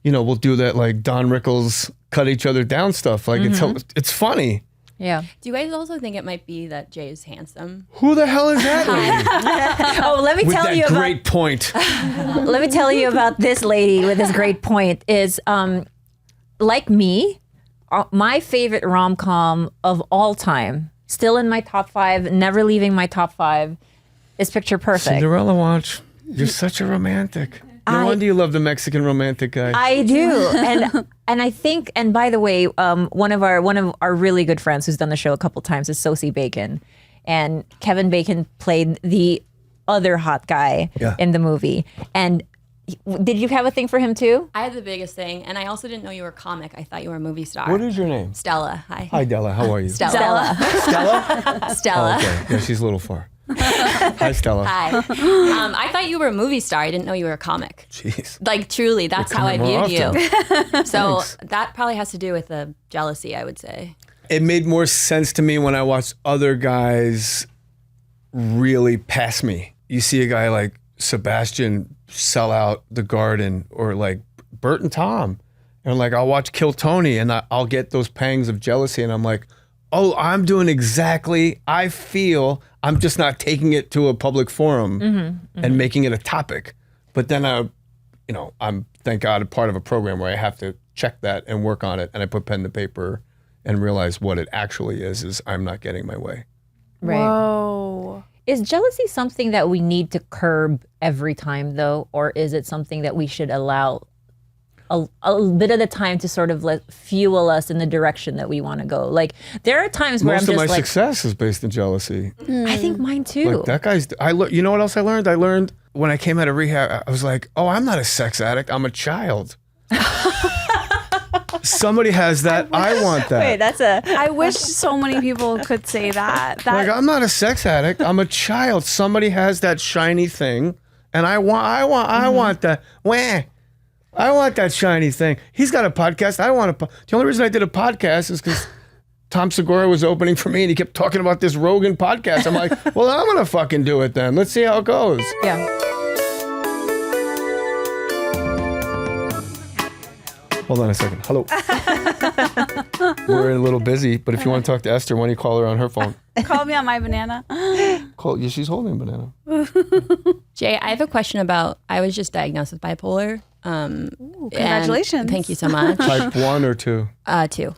we'll do that like Don Rickles cut each other down stuff. Like it's funny. Yeah. Do you guys also think it might be that Jay is handsome? Who the hell is that lady? Oh, let me tell you about great point. Let me tell you about this lady with this great point. Is like me, my favorite rom-com of all time, still in my top 5, never leaving my top 5, is Picture Perfect. Cinderella Watch. You're such a romantic. No wonder you love the Mexican romantic guy. I do, and I think, and by the way, one of our really good friends who's done the show a couple times is Sosie Bacon, and Kevin Bacon played the other hot guy in the movie. And did you have a thing for him too? I had the biggest thing, and I also didn't know you were a comic. I thought you were a movie star. What is your name? Stella. Hi. Hi, Della. How are you? Stella. Stella? Stella. Oh, okay. Yeah, she's a little far. Hi, Stella. Hi. I thought you were a movie star. I didn't know you were a comic. Jeez. Like truly, that's how I viewed you. So Thanks. that probably has to do with the jealousy, I would say. It made more sense to me when I watched other guys really pass me. You see a guy like Sebastian sell out the Garden, or like Bert and Tom, and like I'll watch Kill Tony and I'll get those pangs of jealousy, and I'm like, oh, I'm doing exactly, I feel, I'm just not taking it to a public forum and making it a topic. But then I'm, thank God, a part of a program where I have to check that and work on it, and I put pen to paper and realize what it actually is I'm not getting my way. Right. Whoa. Is jealousy something that we need to curb every time though, or is it something that we should allow a bit of the time to sort of fuel us in the direction that we want to go? Like there are times where Most I'm of just my like, success is based in jealousy. I think mine too. Like that guy's, you know what else I learned? I learned when I came out of rehab, I was like, oh, I'm not a sex addict, I'm a child. Somebody has that, I want that. Wait, that's a. I wish so many people could say that. Like, I'm not a sex addict, I'm a child. Somebody has that shiny thing, and I want that. Wah. I want that shiny thing. He's got a podcast. I want the only reason I did a podcast is because Tom Segura was opening for me, and he kept talking about this Rogan podcast. I'm like, well, I'm gonna fucking do it then. Let's see how it goes. Yeah. Hold on a second. Hello. We're a little busy, but if you want to talk to Esther, why don't you call her on her phone? Call me on my banana. Yeah, she's holding a banana. Jay, I have a question about, I was just diagnosed with bipolar. Ooh, congratulations. Thank you so much. Type 1 or 2? 2.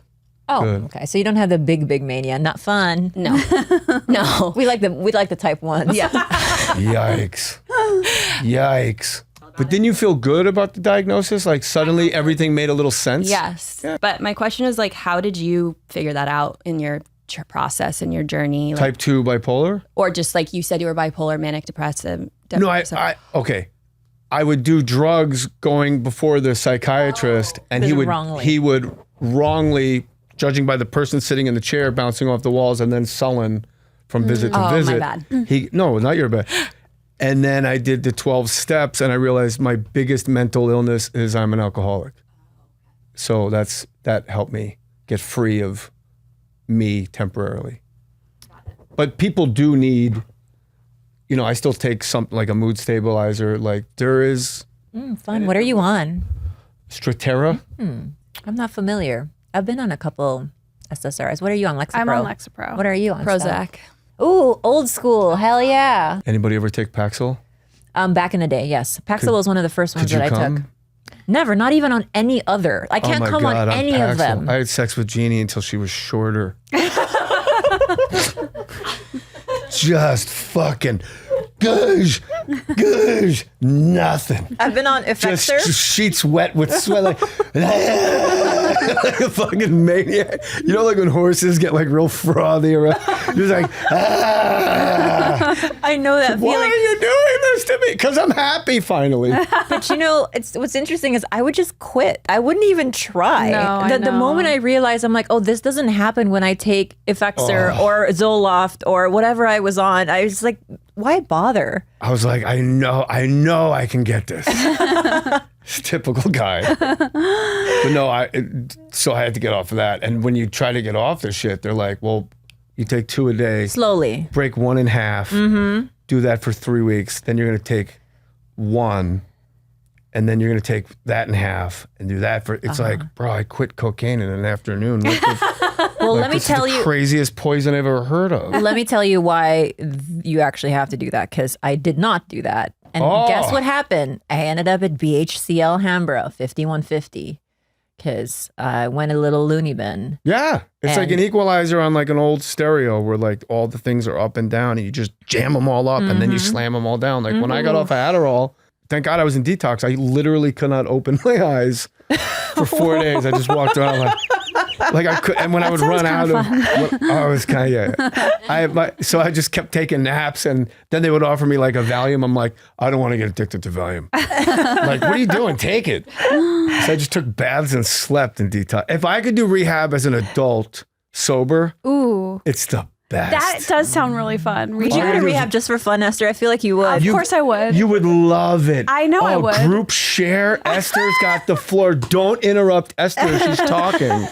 Oh, Good. okay. So you don't have the big mania. Not fun. No. No. We like the type ones. Yeah. Yikes. Yikes. But didn't you feel good about the diagnosis? Like suddenly everything made a little sense? Yes. Yeah. But my question is like, how did you figure that out in your process and your journey? Like, Type 2 bipolar? or just like you said, you were bipolar, manic depressive. No, okay. I would do drugs going before the psychiatrist, and he would wrongly, judging by the person sitting in the chair, bouncing off the walls, and then sullen from visit to visit. my bad. No, not your bad. And then I did the 12 steps, and I realized my biggest mental illness is I'm an alcoholic. So that helped me get free of me temporarily. But people do need, I still take something like a mood stabilizer. Like there is Fun. What are you on? Strattera. I'm not familiar. I've been on a couple SSRIs. What are you on? Lexapro? I'm on Lexapro. What are you on? Stella? Prozac. Ooh, old school. Hell yeah. Anybody ever take Paxil? Back in the day, yes. Paxil was one of the first ones that I took. Never, not even on any other. I can't come on any of them. I had sex with Jeanie until she was shorter. Just fucking goosh, nothing. I've been on Effector. Just sheets wet with sweat, like a fucking maniac. You know, like when horses get like real frothy around. Just like, I know that why feeling. are you doing this to me? Because I'm happy finally. But you know, what's interesting is I would just quit. I wouldn't even try. No, The moment I realized, I'm like, oh, this doesn't happen when I take Effexor or Zoloft or whatever I was on. I was like, why bother? I was like, I know I can get this. Typical guy. But no, so I had to get off of that. And when you try to get off this shit, they're like, well, you take 2 a day. Slowly. Break 1 in half. Mm-hmm. Do that for 3 weeks. Then you're going to take 1. And then you're going to take that in half and do that for, it's like, bro, I quit cocaine in an afternoon. Well, let me tell you. Craziest poison I've ever heard of. Let me tell you why you actually have to do that, because I did not do that. And guess what happened? I ended up at BHCL Hambro 5150 because I went a little loony bin. Yeah. It's like an equalizer on like an old stereo where like all the things are up and down and you just jam them all up and then you slam them all down. Like when I got off of Adderall, thank God I was in detox. I literally could not open my eyes for 4 days. I just walked around like I could, and when I would run out of, I was kind of, so I just kept taking naps, and then they would offer me like a Valium. I'm like, I don't want to get addicted to Valium. Like, what are you doing? Take it. So I just took baths and slept in detox. If I could do rehab as an adult, sober, it's the best. That does sound really fun. Would you go to rehab just for fun, Esther? I feel like you would. Of course I would. You would love it. I know I would. Group share. Esther's got the floor. Don't interrupt Esther. She's talking.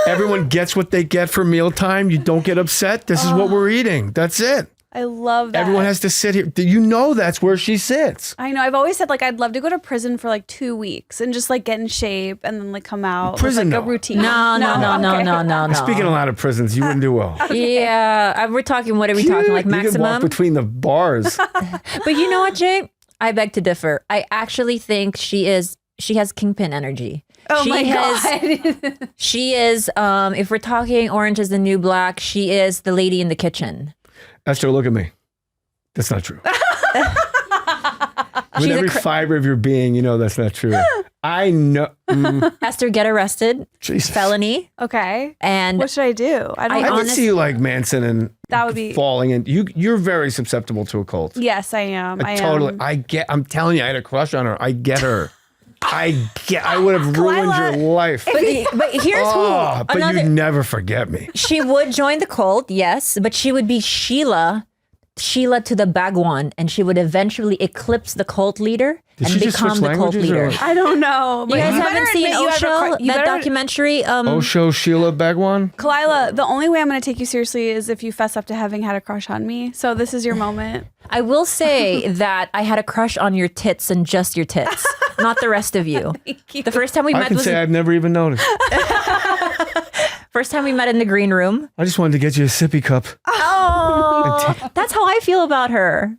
Everyone gets what they get for mealtime. You don't get upset. This is what we're eating. That's it. I love that. Everyone has to sit here. You know that's where she sits. I know. I've always said like I'd love to go to prison for like 2 weeks and just like get in shape and then like come out Prison, with like no. a routine. No. Speaking a lot of prisons, you wouldn't do well. Yeah, we're talking. What are we talking? Like You could walk maximum? between the bars. But you know what, Jay? I beg to differ. I actually think she has kingpin energy. Oh my God. She is, if we're talking Orange is the New Black, she is the lady in the kitchen. Esther, look at me. That's not true. With every fiber of your being, you know that's not true. I know. Esther, get arrested. Jesus. Felony. Okay. And what should I do? I can see you like Manson and that would be falling in. You're very susceptible to a cult. Yes, I am. Totally. I'm telling you, I had a crush on her. I get her. I would have ruined your life. But here's who. But you'd never forget me. She would join the cult, yes, but she would be Sheila to the Bhagwan, and she would eventually eclipse the cult leader and become the cult leader. I don't know. You guys haven't seen Osho, that documentary? Osho, Sheila, Bhagwan? Khalyla, the only way I'm going to take you seriously is if you fess up to having had a crush on me. So this is your moment. I will say that I had a crush on your tits and just your tits, not the rest of you. The first time we met I can say I've never even noticed. First time we met in the green room. I just wanted to get you a sippy cup. Oh, that's how I feel about her.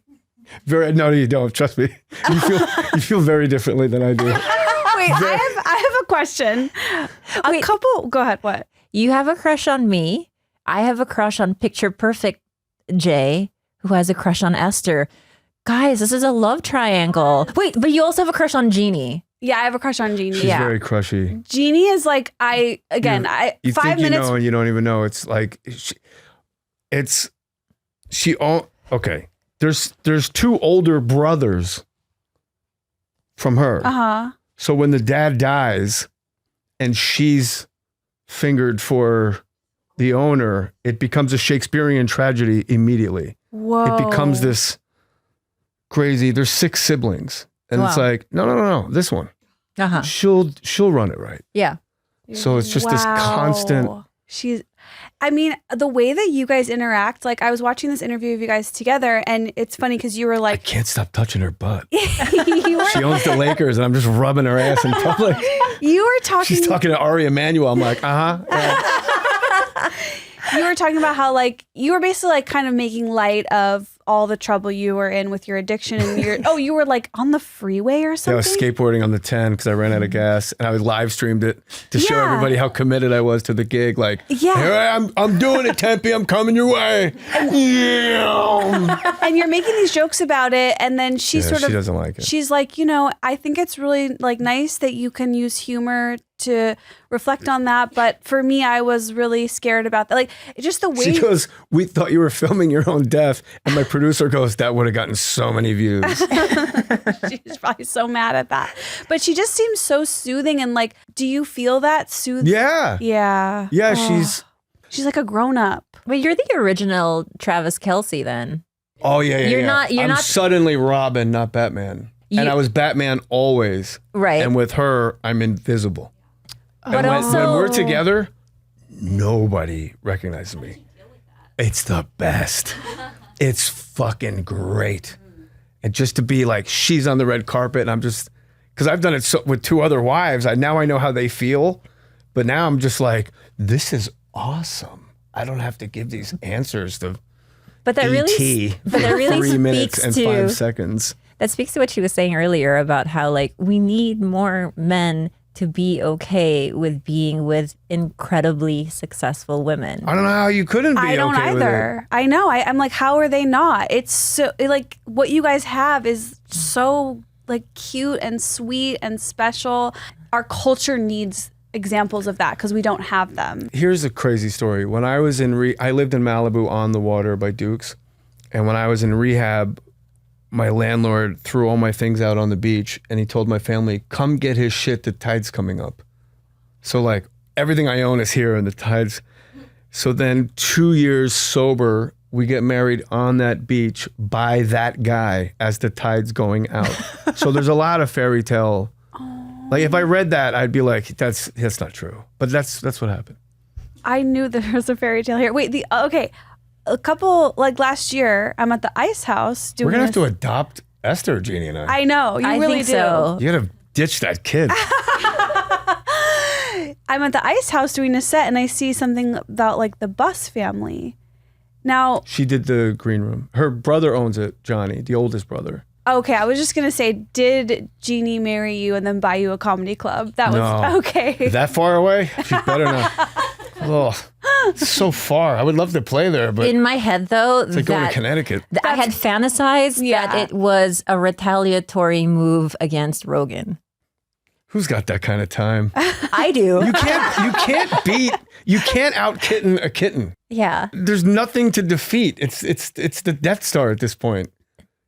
No, you don't. Trust me. You feel very differently than I do. Wait, I have a question. Go ahead. What? You have a crush on me. I have a crush on Picture Perfect Jay, who has a crush on Esther. Guys, this is a love triangle. Wait, but you also have a crush on Jeanie. Yeah, I have a crush on Jeanie. She's very crushy. Jeanie is like, you 5 think minutes. You minutes. know, and you don't even know. It's like, okay. There's 2 older brothers from her. Uh-huh. So when the dad dies and she's fingered for the owner, it becomes a Shakespearean tragedy immediately. Whoa. It becomes this crazy, there's 6 siblings. And it's like, no, this one. Uh-huh. She'll run it right. Yeah. So it's just this constant. The way that you guys interact, like I was watching this interview of you guys together, and it's funny because you were I like, can't stop touching her butt. you were, She owns the Lakers, and I'm just rubbing her ass in public. you were talking. She's talking to Ari Emanuel. I'm like, yeah. You were talking about how like you were basically like kind of making light of all the trouble you were in with your addiction and you were like on the freeway or Yeah, I something. was skateboarding on the 10 because I ran out of gas, and I live streamed it to show everybody how committed I was to the gig. Like, Yeah. here I am, I'm doing it, Tempe, I'm coming your way. Yeah. And you're making these jokes about it, and then she Yeah, she doesn't like it. She's like, I think it's really like nice that you can use humor to reflect on that, but for me, I was really scared about that. Like, just the way She goes, we thought you were filming your own death. And my producer goes, that would have gotten so many views. she's probably so mad at that. But she just seems so soothing, and like, do you feel that soothing? Yeah. Yeah. Yeah, Oh. She's like a grown up. But you're the original Travis Kelce then. Oh, yeah. You're yeah. not- you're I'm not- suddenly Robin, not Batman. And I was Batman always. Right. And with her, I'm invisible. But And also, when we're together, nobody recognizes me. It's the best. It's fucking great. And just to be like, she's on the red carpet, and I'm just, because I've done it with 2 other wives. Now I know how they feel, but now I'm just like, this is awesome. I don't have to give these answers to but that really, ET but that for really 3 minutes speaks and to 5 seconds. that speaks to what she was saying earlier about how like we need more men to be okay with being with incredibly successful women. I don't know how you couldn't be I don't okay with it. either. I know. I'm like, how are they not? It's so like what you guys have is so like cute and sweet and special. Our culture needs examples of that because we don't have them. Here's a crazy story. When I was in I lived in Malibu on the water by Duke's, and when I was in rehab, my landlord threw all my things out on the beach, and he told my family, come get his shit, the tide's coming up. So like everything I own is here and the tide's. So then 2 years sober, we get married on that beach by that guy as the tide's going out. So there's a lot of fairy tale. Like if I read that, I'd be like, that's not true. But that's what happened. I knew there was a fairy tale here. Wait, okay. A couple, like last year, I'm at the ice house doing We're gonna have this- to adopt Esther, Jeanie and I. I know, you I really think do. so. You gotta ditch that kid. I'm at the ice house doing a set, and I see something about like the Bus family. Now, She did the green room. Her brother owns it, Johnny, the oldest brother. okay, I was just gonna say, did Jeanie marry you and then buy you a comedy club? That was No. okay. That far away? She better not. Oh, it's so far. I would love to play there, but In my head, though, it's like going to Connecticut. I had fantasized Yeah. that it was a retaliatory move against Rogan. Who's got that kind of time? I do. You can't out kitten a kitten. Yeah. There's nothing to defeat. It's the Death Star at this point.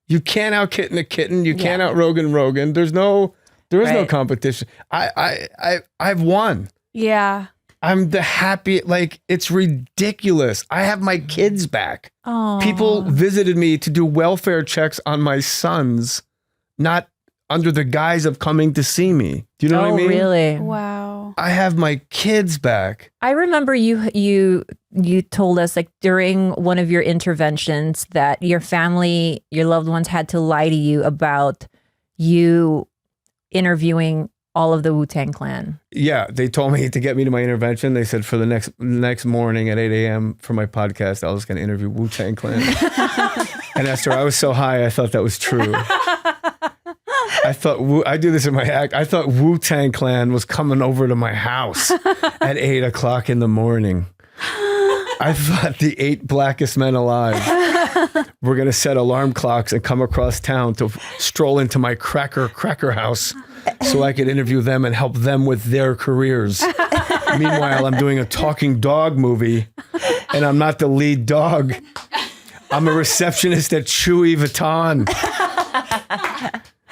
You can't out kitten a kitten. You can't out Rogan. There is no Right. competition. I've won. Yeah. I'm the happy, like, it's ridiculous. I have my kids back. Oh. People visited me to do welfare checks on my sons, not under the guise of coming to see me. Do you know what I mean? Really? Wow. I have my kids back. I remember you told us like during one of your interventions that your family, your loved ones had to lie to you about you interviewing all of the Wu-Tang Clan. Yeah, they told me to get me to my intervention. They said for the next morning at 8 a.m. for my podcast, I was going to interview Wu-Tang Clan. And Esther, I was so high, I thought that was true. I thought, I do this in my act, I thought Wu-Tang Clan was coming over to my house at 8 o'clock in the morning. I thought the 8 blackest men alive were going to set alarm clocks and come across town to stroll into my cracker house so I could interview them and help them with their careers. Meanwhile, I'm doing a talking dog movie and I'm not the lead dog. I'm a receptionist at Chewy Vuitton.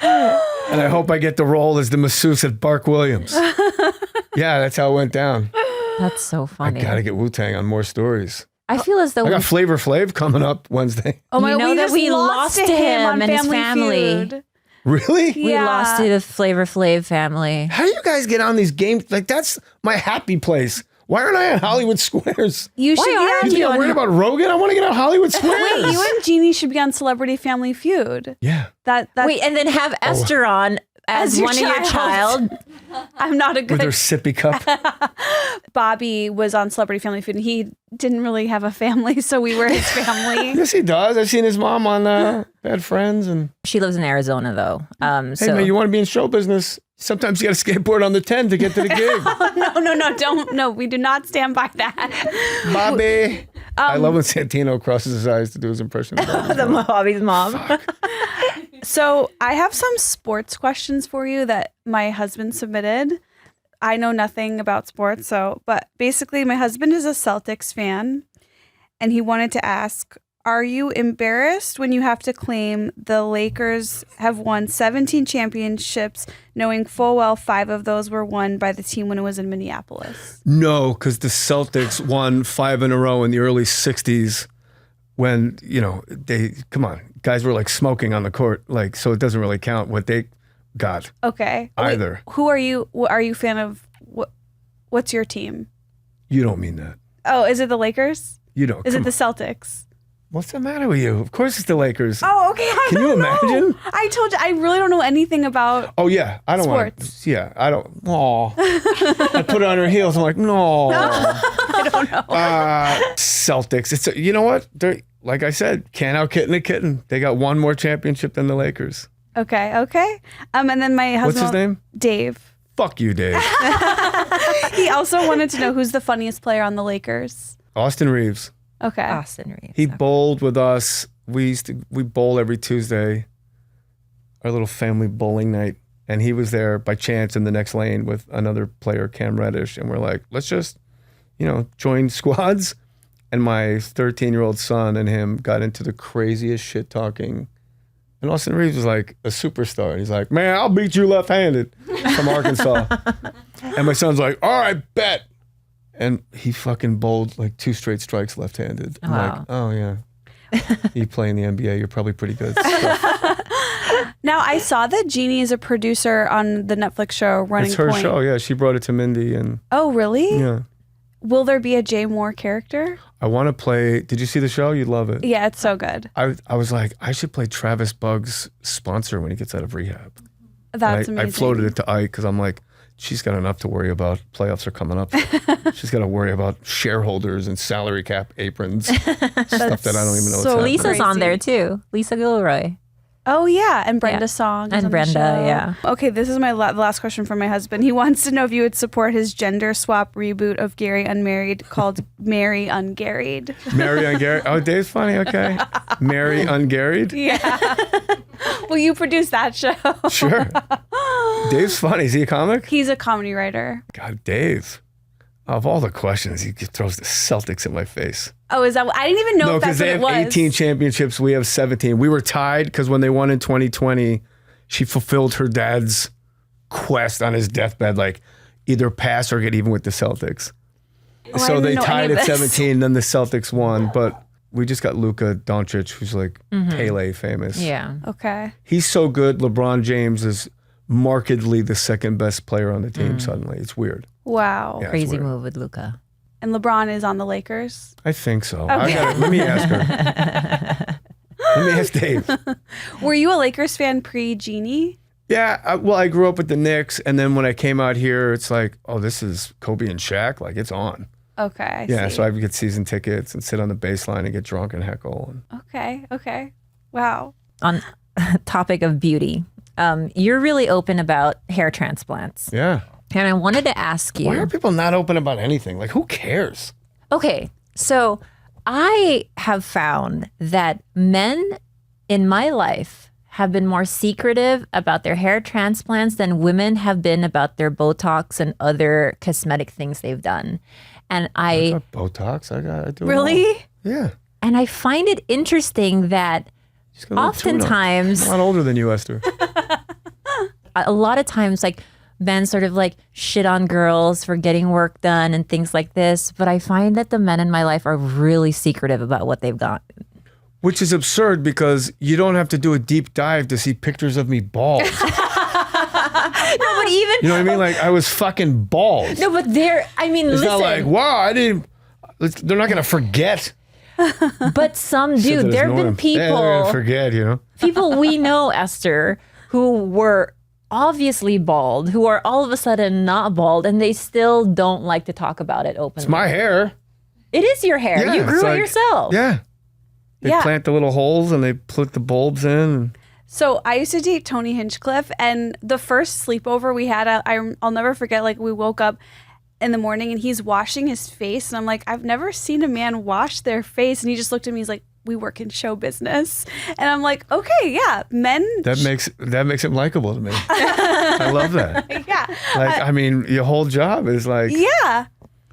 And I hope I get the role as the masseuse at Bark Williams. Yeah, that's how it went down. That's so I funny. gotta get Wu-Tang on more stories. I feel as though I got Flavor Flav coming up Wednesday. Oh my! You know we that just we lost lost to him him on and his Family family. Feud. Really? we Yeah. lost to the Flavor Flav family. How do you guys get on these games? Like, that's my happy place. Why aren't I on Hollywood Squares? You should aren't get You think I'm worried about Rogan? I want to get on Hollywood Squares. You and Jeanie should be on Celebrity Family Feud. Yeah. That's Wait, and then have Esther on as As your one of your child. child. I'm not a with her good. sippy cup. Bobby was on Celebrity Family Feud, and he didn't really have a family, so we were his family. Yes, he does. I've seen his mom on Bad Friends. And She lives in Arizona though. hey, So man, you want to be in show business? Sometimes you got to skateboard on the 10 to get to the gig. No, don't. No, we do not stand by that. Bobby. I love when Santino crosses his eyes to do his impression of Bobby's Bobby's mom. So I have some sports questions for you that my husband submitted. I know nothing about sports, but basically my husband is a Celtics fan, and he wanted to ask, are you embarrassed when you have to claim the Lakers have won 17 championships, knowing full well 5 of those were won by the team when it was in Minneapolis? No, because the Celtics won 5 in a row in the early 60s when, come on, guys were like smoking on the court. Like, so it doesn't really count what they got. Okay. Either. Wait, who are you? Are you a fan of? What's your team? You don't mean that. Oh, is it the Lakers? You don't. Is it Come the on. Celtics? What's the matter with you? Of course it's the Lakers. Oh, okay. Can you imagine? I told you I really don't know anything about. Oh, yeah. I don't want Sports. to. Yeah, I don't. Aw. I put her on her heels. I'm like, no. I don't know. Celtics. You know what? They're, like I said, can't out kitten a kitten. They got one more championship than the Lakers. Okay. And then my husband. What's his name? Dave. Fuck you, Dave. He also wanted to know who's the funniest player on the Lakers. Austin Reeves. Okay. Austin Reeves. He bowled with us. We bowl every Tuesday, our little family bowling night. And he was there by chance in the next lane with another player, Cam Reddish. And we're like, let's just, join squads. And my 13-year-old son and him got into the craziest shit talking. And Austin Reeves was like a superstar. He's like, man, I'll beat you left-handed from Arkansas. And my son's like, all right, bet. And he fucking bowled like 2 straight strikes left-handed. I'm Wow. like, oh yeah. You play in the NBA, you're probably pretty good. Now I saw that Jeanie is a producer on the Netflix show Running It's her Point. show, yeah. She brought it to Mindy and Oh, really? yeah. Will there be a Jay Mohr character? I want to play, did you see the show? You'd love it. Yeah, it's so good. I was like, I should play Travis Bugg's sponsor when he gets out of rehab. That's And amazing. I floated it to Ike because I'm like, she's got enough to worry about. Playoffs are coming up. She's got to worry about shareholders and salary cap aprons, stuff that I don't even know so what's Lisa's happening. on there too. Lisa Gilroy. Oh yeah, and Brenda Song. is And on the Brenda, show. yeah. Okay, this is my the last question from my husband. He wants to know if you would support his gender swap reboot of Gary Unmarried called Mary Ungarried. Mary Ungarried. Oh, Dave's funny. Okay. Mary Ungarried. Yeah. Will you produce that show? Sure. Dave's funny. Is he a comic? He's a comedy writer. God, Dave. Of all the questions, he throws the Celtics in my face. Oh, is that? I didn't even know No, if because that's they what have it was. 18 championships. We have 17. We were tied because when they won in 2020, she fulfilled her dad's quest on his deathbed, like either pass or get even with the Celtics. I So didn't they know any tied of at this. 17, then the Celtics won. But we just got Luka Doncic, who's like Pele famous. Yeah. Okay. He's so good. LeBron James is markedly the second best player on the team suddenly. It's weird. Wow. Yeah, it's Crazy weird. move with Luca. And LeBron is on the Lakers. I think so. Okay. Let me ask her. Let me ask Dave. Were you a Lakers fan pre-Jeanie? Yeah, I grew up with the Knicks, and then when I came out here, it's like, oh, this is Kobe and Shaq. Like, it's on. Okay. I Yeah, see. so I would get season tickets and sit on the baseline and get drunk and heckle. And Okay. Wow. On topic of beauty, you're really open about hair transplants. yeah. And I wanted to ask you. Why are people not open about anything? Like, who cares? Okay, so I have found that men in my life have been more secretive about their hair transplants than women have been about their Botox and other cosmetic things they've done. And I I got Botox. I do it all. Really? Yeah. and I find it interesting that She's got a little tune-up. oftentimes I'm a lot older than you, Esther. a lot of times like men sort of like shit on girls for getting work done and things like this, but I find that the men in my life are really secretive about what they've got. Which is absurd because you don't have to do a deep dive to see pictures of me bald. No, but even You know what I mean? Like, I was fucking bald. no, but there. I mean, It's listen. not like, wow, I didn't. They're not going to forget. But some Shit do. that is There have been norm. Yeah, they're gonna people, forget, you know? people we know, Esther, who were obviously bald who are all of a sudden not bald and they still don't like to talk about it openly. It's my hair. It is your hair. Yeah, You grew it's it like- yourself. Yeah. They Yeah. plant the little holes and they put the bulbs in. So I used to date Tony Hinchcliffe, and the first sleepover we had, I'll never forget. Like, we woke up in the morning and he's washing his face, and I'm like, I've never seen a man wash their face, and he just looked at me. He's like, we work in show business, and I'm like, okay, yeah, men. That makes him likable to me. I love that. Yeah, Like, I mean, your whole job is like, yeah.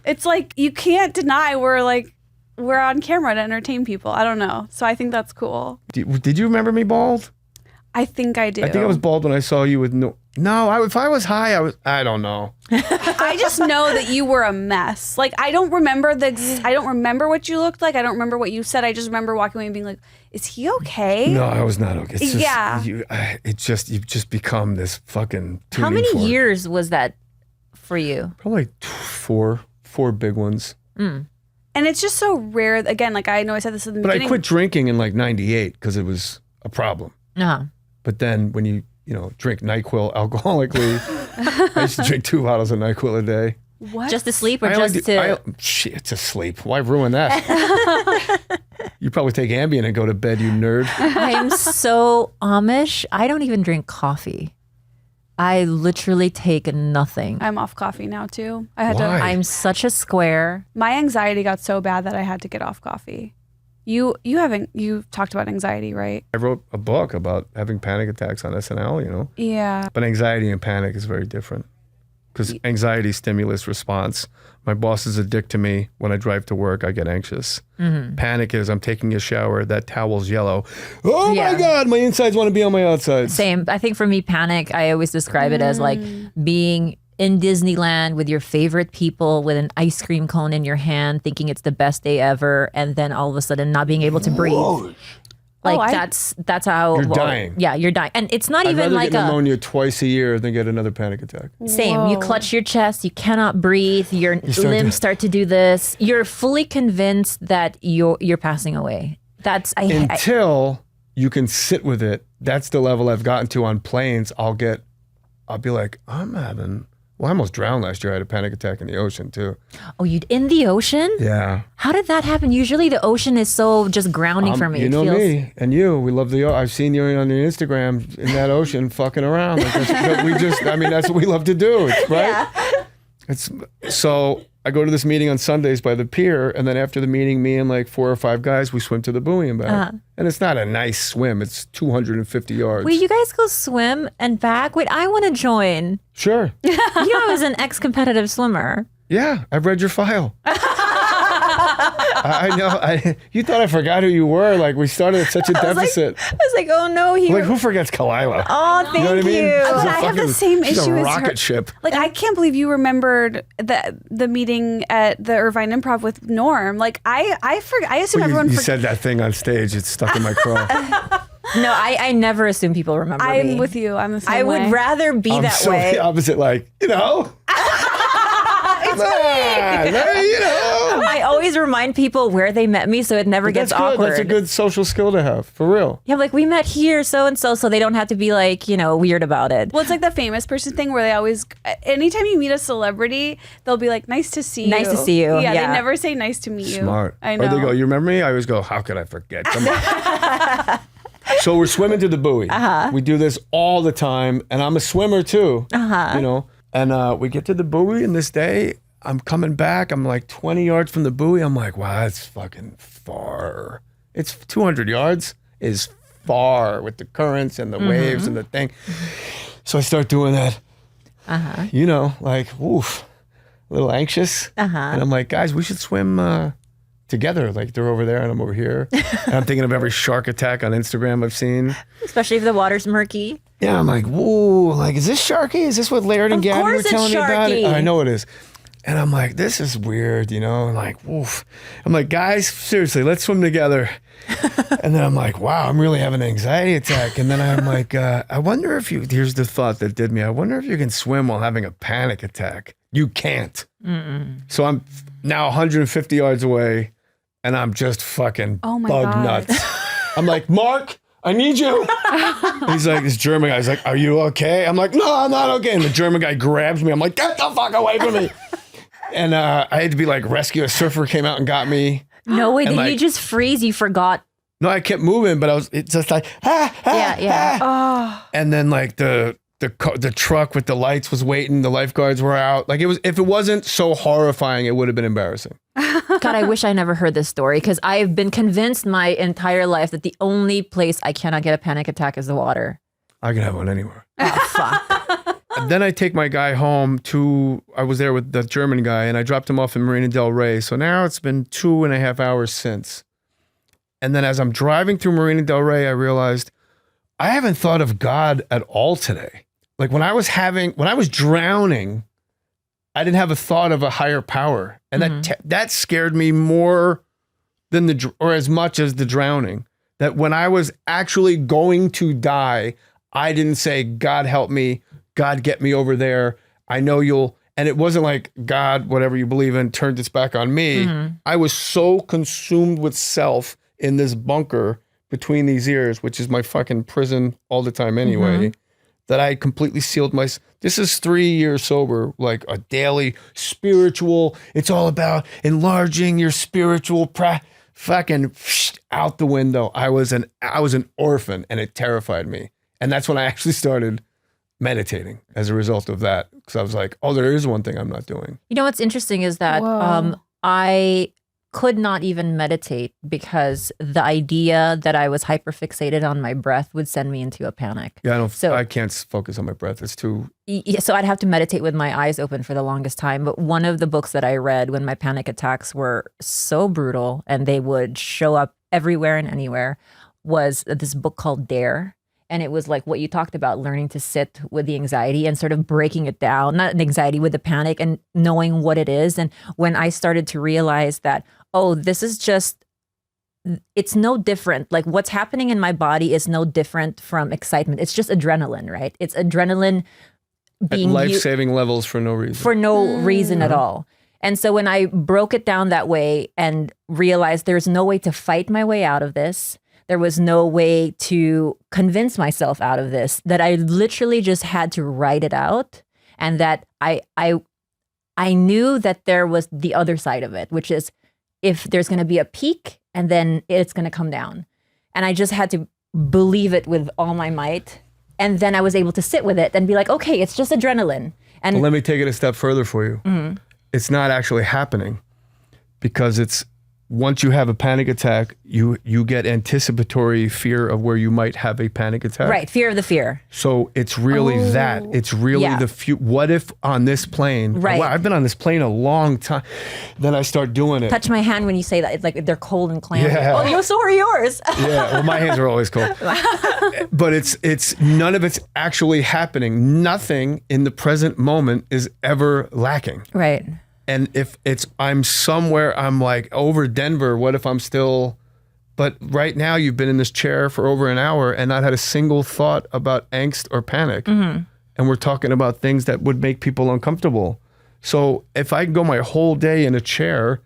It's like you can't deny we're on camera to entertain people. I don't know, so I think that's cool. did you remember me bald? I think I do. I think I was bald when I saw you with no. If I was high, I don't know. I just know that you were a mess. Like, I don't remember what you looked like. I don't remember what you said. I just remember walking away and being like, "Is he okay?" No, I was not okay. It's just, Yeah. you've just become this fucking. How tuning many fork. years was that for you? Probably four big ones. And it's just so rare. Again, like I know I said this in the But beginning. I quit drinking in like '98 because it was a problem. Uh-huh. But then when you drink NyQuil alcoholically, I used to drink 2 bottles of NyQuil a day. What? Just to sleep or I only just do- to... Shit, to sleep. Why ruin that? You probably take Ambien and go to bed, you nerd. I'm so Amish. I don't even drink coffee. I literally take nothing. I'm off coffee now too. I had Why? to. I'm such a square. My anxiety got so bad that I had to get off coffee. You talked about anxiety, right? I wrote a book about having panic attacks on SNL, Yeah. But anxiety and panic is very different. Because anxiety stimulus response. My boss is a dick to me. When I drive to work, I get anxious. Panic is I'm taking a shower, that towel's yellow. Oh Yeah. my God, my insides want to be on my outsides. Same. I think for me, panic, I always describe it as like being in Disneyland with your favorite people with an ice cream cone in your hand, thinking it's the best day ever, and then all of a sudden not being able to breathe. Whoa. Like I- that's how You're dying. Yeah, you're dying. And it's not I'd even rather like get a pneumonia twice a year than get another panic attack. same. You Whoa. clutch your chest, you cannot breathe, your start limbs to- start to do this. You're fully convinced that you're passing away. That's I Until you can sit with it. That's the level I've gotten to on planes. I'll be like, I almost drowned last year. I had a panic attack in the ocean too. Oh, you in the ocean? Yeah. How did that happen? Usually the ocean is so just grounding for me. You It know feels- me and you. We love I've seen you on your Instagram in that ocean fucking around. Like that's what we love to do. Right? It's so I go to this meeting on Sundays by the pier, and then after the meeting, me and like 4 or 5 guys, we swim to the buoy and back. And it's not a nice swim. It's 250 yards. Wait, you guys go swim and back? Wait, I want to join. Sure. You know, I was an ex-competitive swimmer. Yeah, I've read your file. I know. You thought I forgot who you were. Like, we started at such a deficit. I was like, oh no, Like, who forgets Khalyla? Oh, thank You know what I mean? you. She's But a I have the fucking- same she's issue a as rocket her. ship. Like, I can't believe you remembered the meeting at the Irvine Improv with Norm. Like, I forgot. I assume everyone You forgot. said that thing on stage. It's stuck in my craw. No, I never assume people remember me. I'm with you. I'm the same I way. would rather be I'm that so way. the opposite. Like, I always remind people where they met me so it never gets That's good. awkward. That's a good social skill to have, for real. Yeah, like we met here, so and so they don't have to be like, weird about it. Well, it's like the famous person thing where they always, anytime you meet a celebrity, they'll be like, "Nice to see you." Nice to see you, Yeah, yeah. they never say "nice to meet you." Smart. I know. Or they go, "You remember me?" I always go, "How could I forget?" Come on. So we're swimming to the buoy. We do this all the time, and I'm a swimmer too. And we get to the buoy, and this day I'm coming back. I'm like 20 yards from the buoy. I'm like, wow, that's fucking far. It's 200 yards is far with the currents and the waves and the thing. So I start doing that. Like, oof, a little anxious. And I'm like, guys, we should swim together. Like, they're over there and I'm over here. And I'm thinking of every shark attack on Instagram I've seen. Especially if the water's murky. Yeah, I'm like, whoa, like, is this sharky? Is this what Laird and Of Gabby were course it's telling me about it? sharky. I know it is. And I'm like, this is weird, I'm like, woof. I'm like, guys, seriously, let's swim together. And then I'm like, wow, I'm really having an anxiety attack. And then I'm like, I wonder if here's the thought that did me. I wonder if you can swim while having a panic attack. You can't. So I'm now 150 yards away and I'm just fucking Oh my bug God. nuts. I'm like, Mark, I need you. He's like, this German guy's like, are you okay? I'm like, no, I'm not okay. And the German guy grabs me. I'm like, get the fuck away from me. And I had to be like rescue. A surfer came out and got me. No way, And did like- you just freeze? You forgot. No, I kept moving, but it's just like, Yeah. Oh, And then like the truck with the lights was waiting. The lifeguards were out. Like if it wasn't so horrifying, it would have been embarrassing. God, I wish I never heard this story because I've been convinced my entire life that the only place I cannot get a panic attack is the water. I could have one anywhere. Oh, fuck. And then I take my guy home I was there with the German guy and I dropped him off in Marina Del Rey. So now it's been 2.5 hours since. And then as I'm driving through Marina Del Rey, I realized I haven't thought of God at all today. Like when I was drowning, I didn't have a thought of a higher power. And that scared me more than or as much as the drowning. That when I was actually going to die, I didn't say, God help me, God get me over there. I know you'll, and it wasn't like God, whatever you believe in, turned its back on me. I was so consumed with self in this bunker between these ears, which is my fucking prison all the time anyway, that I completely sealed this is 3 years sober, like a daily spiritual, it's all about enlarging your spiritual fucking out the window. I was an orphan and it terrified me. And that's when I actually started meditating as a result of that. Because I was like, oh, there is one thing I'm not doing. You know what's interesting is that I could not even meditate because the idea that I was hyperfixated on my breath would send me into a panic. Yeah, I can't focus on my breath. It's too... So I'd have to meditate with my eyes open for the longest time. But one of the books that I read when my panic attacks were so brutal and they would show up everywhere and anywhere was this book called Dare. And it was like what you talked about, learning to sit with the anxiety and sort of breaking it down, not an anxiety with the panic and knowing what it is. And when I started to realize that, oh, this is just, it's no different. Like what's happening in my body is no different from excitement. It's just adrenaline, right? It's adrenaline being at life-saving levels for no reason. For no reason at all. And so when I broke it down that way and realized there's no way to fight my way out of this, there was no way to convince myself out of this, that I literally just had to write it out, and that I knew that there was the other side of it, which is if there's going to be a peak and then it's going to come down. And I just had to believe it with all my might. And then I was able to sit with it and be like, okay, it's just adrenaline. And well, let me take it a step further for you. It's not actually happening because it's once you have a panic attack, you get anticipatory fear of where you might have a panic attack. Right, fear of the fear. So it's really that. It's really Yeah. what if on this plane, Right. wow, I've been on this plane a long time, then I start doing it. Touch my hand when you say that. It's like they're cold and clammy. Yeah. Oh, so are yours. Yeah, well, my hands are always cold. But it's none of it's actually happening. Nothing in the present moment is ever lacking. Right. And if I'm somewhere, I'm like over Denver, what if I'm still, but right now you've been in this chair for over an hour and not had a single thought about angst or panic. And we're talking about things that would make people uncomfortable. So if I can go my whole day in a chair,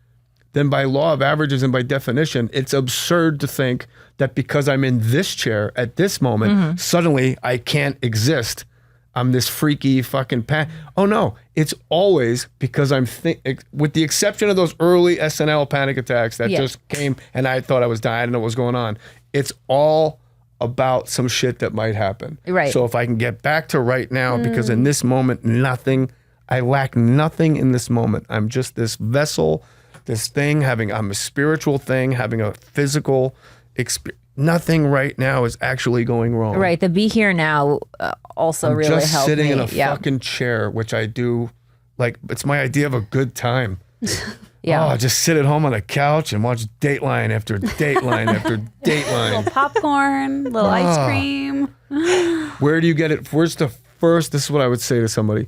then by law of averages and by definition, it's absurd to think that because I'm in this chair at this moment, suddenly I can't exist. I'm this freaky fucking Oh no, it's always because I'm with the exception of those early SNL panic attacks that just came and I thought I was dying, I didn't know what was going on. It's all about some shit that might happen. Right. So if I can get back to right now, because in this moment, I lack nothing in this moment. I'm just this vessel, this thing I'm a spiritual thing, having a physical experience. Nothing right now is actually going wrong. Right. The be here now also I'm really just helped sitting me. in a fucking chair, which I do, like, it's my idea of a good time. Oh, just sit at home on a couch and watch Dateline after Dateline after Dateline. little popcorn, little ice cream. Where do you get it? Where's the first, this is what I would say to somebody.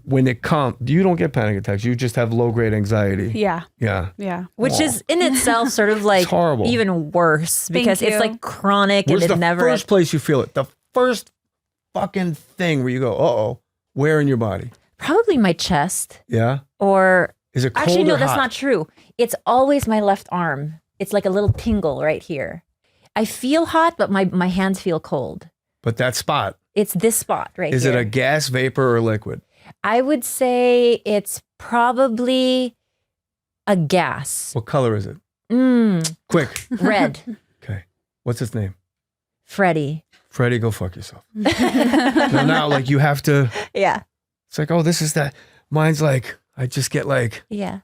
When it comes, you don't get panic attacks. You just have low-grade anxiety. Yeah. Yeah. Yeah. Which is in itself sort of like horrible. even worse because Thank it's you. like chronic Where's and it the never. first place you feel it? The first fucking thing where you go, uh-oh, where in your body? Probably my chest Yeah? or. Is it cold Actually, no, or that's hot? not true. It's always my left arm. It's like a little tingle right here. I feel hot, but my hands feel cold. But that spot, It's this spot right is here. it a gas, vapor, or liquid? I would say it's probably a gas. What color is it? Quick. Red. Okay. What's its name? Freddie. Freddie, go fuck yourself. No, now, like, you have to, Yeah. it's like, oh, this is that. Mine's like, I just get like Yeah.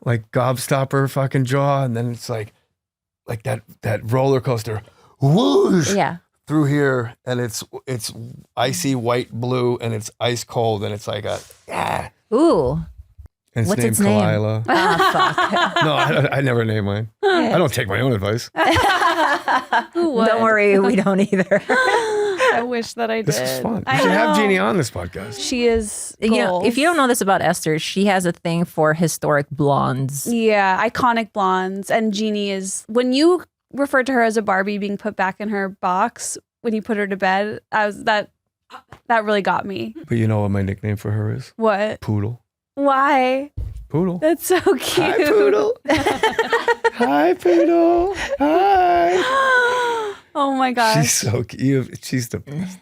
gobstopper fucking jaw, and then it's like that roller coaster whoosh Yeah. through here, and it's icy white blue, and it's ice cold, and it's like a Ooh. and it's What's named its name? Khalyla. Ah, fuck. No, I never name mine. I don't take my own advice. Who would? Don't worry, we don't either. I wish that I did. This is fun. You I should have know. Jeanie on this podcast. She is. You know, goals. if you don't know this about Esther, she has a thing for historic blondes. Yeah, iconic blondes. And Jeanie is, when you referred to her as a Barbie being put back in her box when you put her to bed, that really got me. But you know what my nickname for her is? What? Poodle. Why? Poodle. That's so cute. Hi, Poodle. Hi, Poodle. Hi. Oh my gosh. She's so cute. She's the best.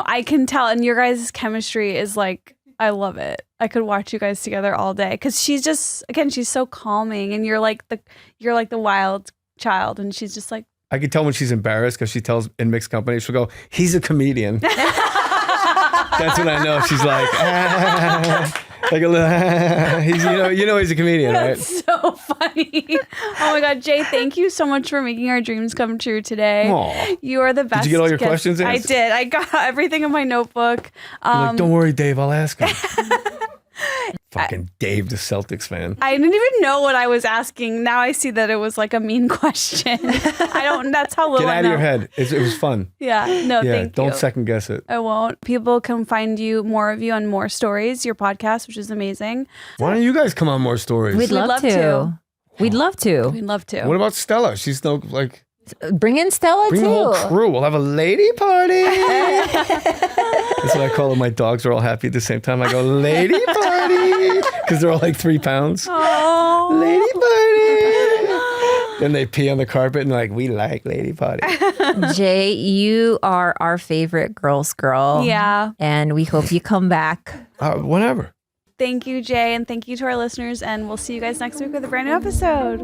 I can tell, and your guys' chemistry is like, I love it. I could watch you guys together all day because she's just, again, she's so calming, and you're like the wild child, and she's just like, I can tell when she's embarrassed because she tells in mixed company, she'll go, he's a comedian. That's when I know she's like, like a little, he's, he's a comedian, right? that's so funny. Oh my God, Jay, thank you so much for making our dreams come true today. Aw. You are the best. Did you get all your guest. questions I answered? did. I got everything in my notebook. You're like, don't worry, Dave, I'll ask him. Fucking Dave, the Celtics fan. I didn't even know what I was asking. Now I see that it was like a mean question. That's how little Get I out know. of your head. It was fun. Yeah. No, Yeah, thank you. don't second guess it. I won't. People can find you, more of you on More Stories, your podcast, which is amazing. Why don't you guys come on more stories? We'd love love to. to. We'd love to. We'd love to. What about Stella? She's no, like, Bring in Stella bring too. the whole crew. We'll have a lady party. That's what I call it. My dogs are all happy at the same time. I go, lady party. Because they're all like 3 pounds. Oh. Lady party. Then they pee on the carpet and like, we like lady party. Jay, you are our favorite girl's girl. Yeah. And we hope you come back. Whenever. Thank you, Jay, and thank you to our listeners. And we'll see you guys next week with a brand new episode.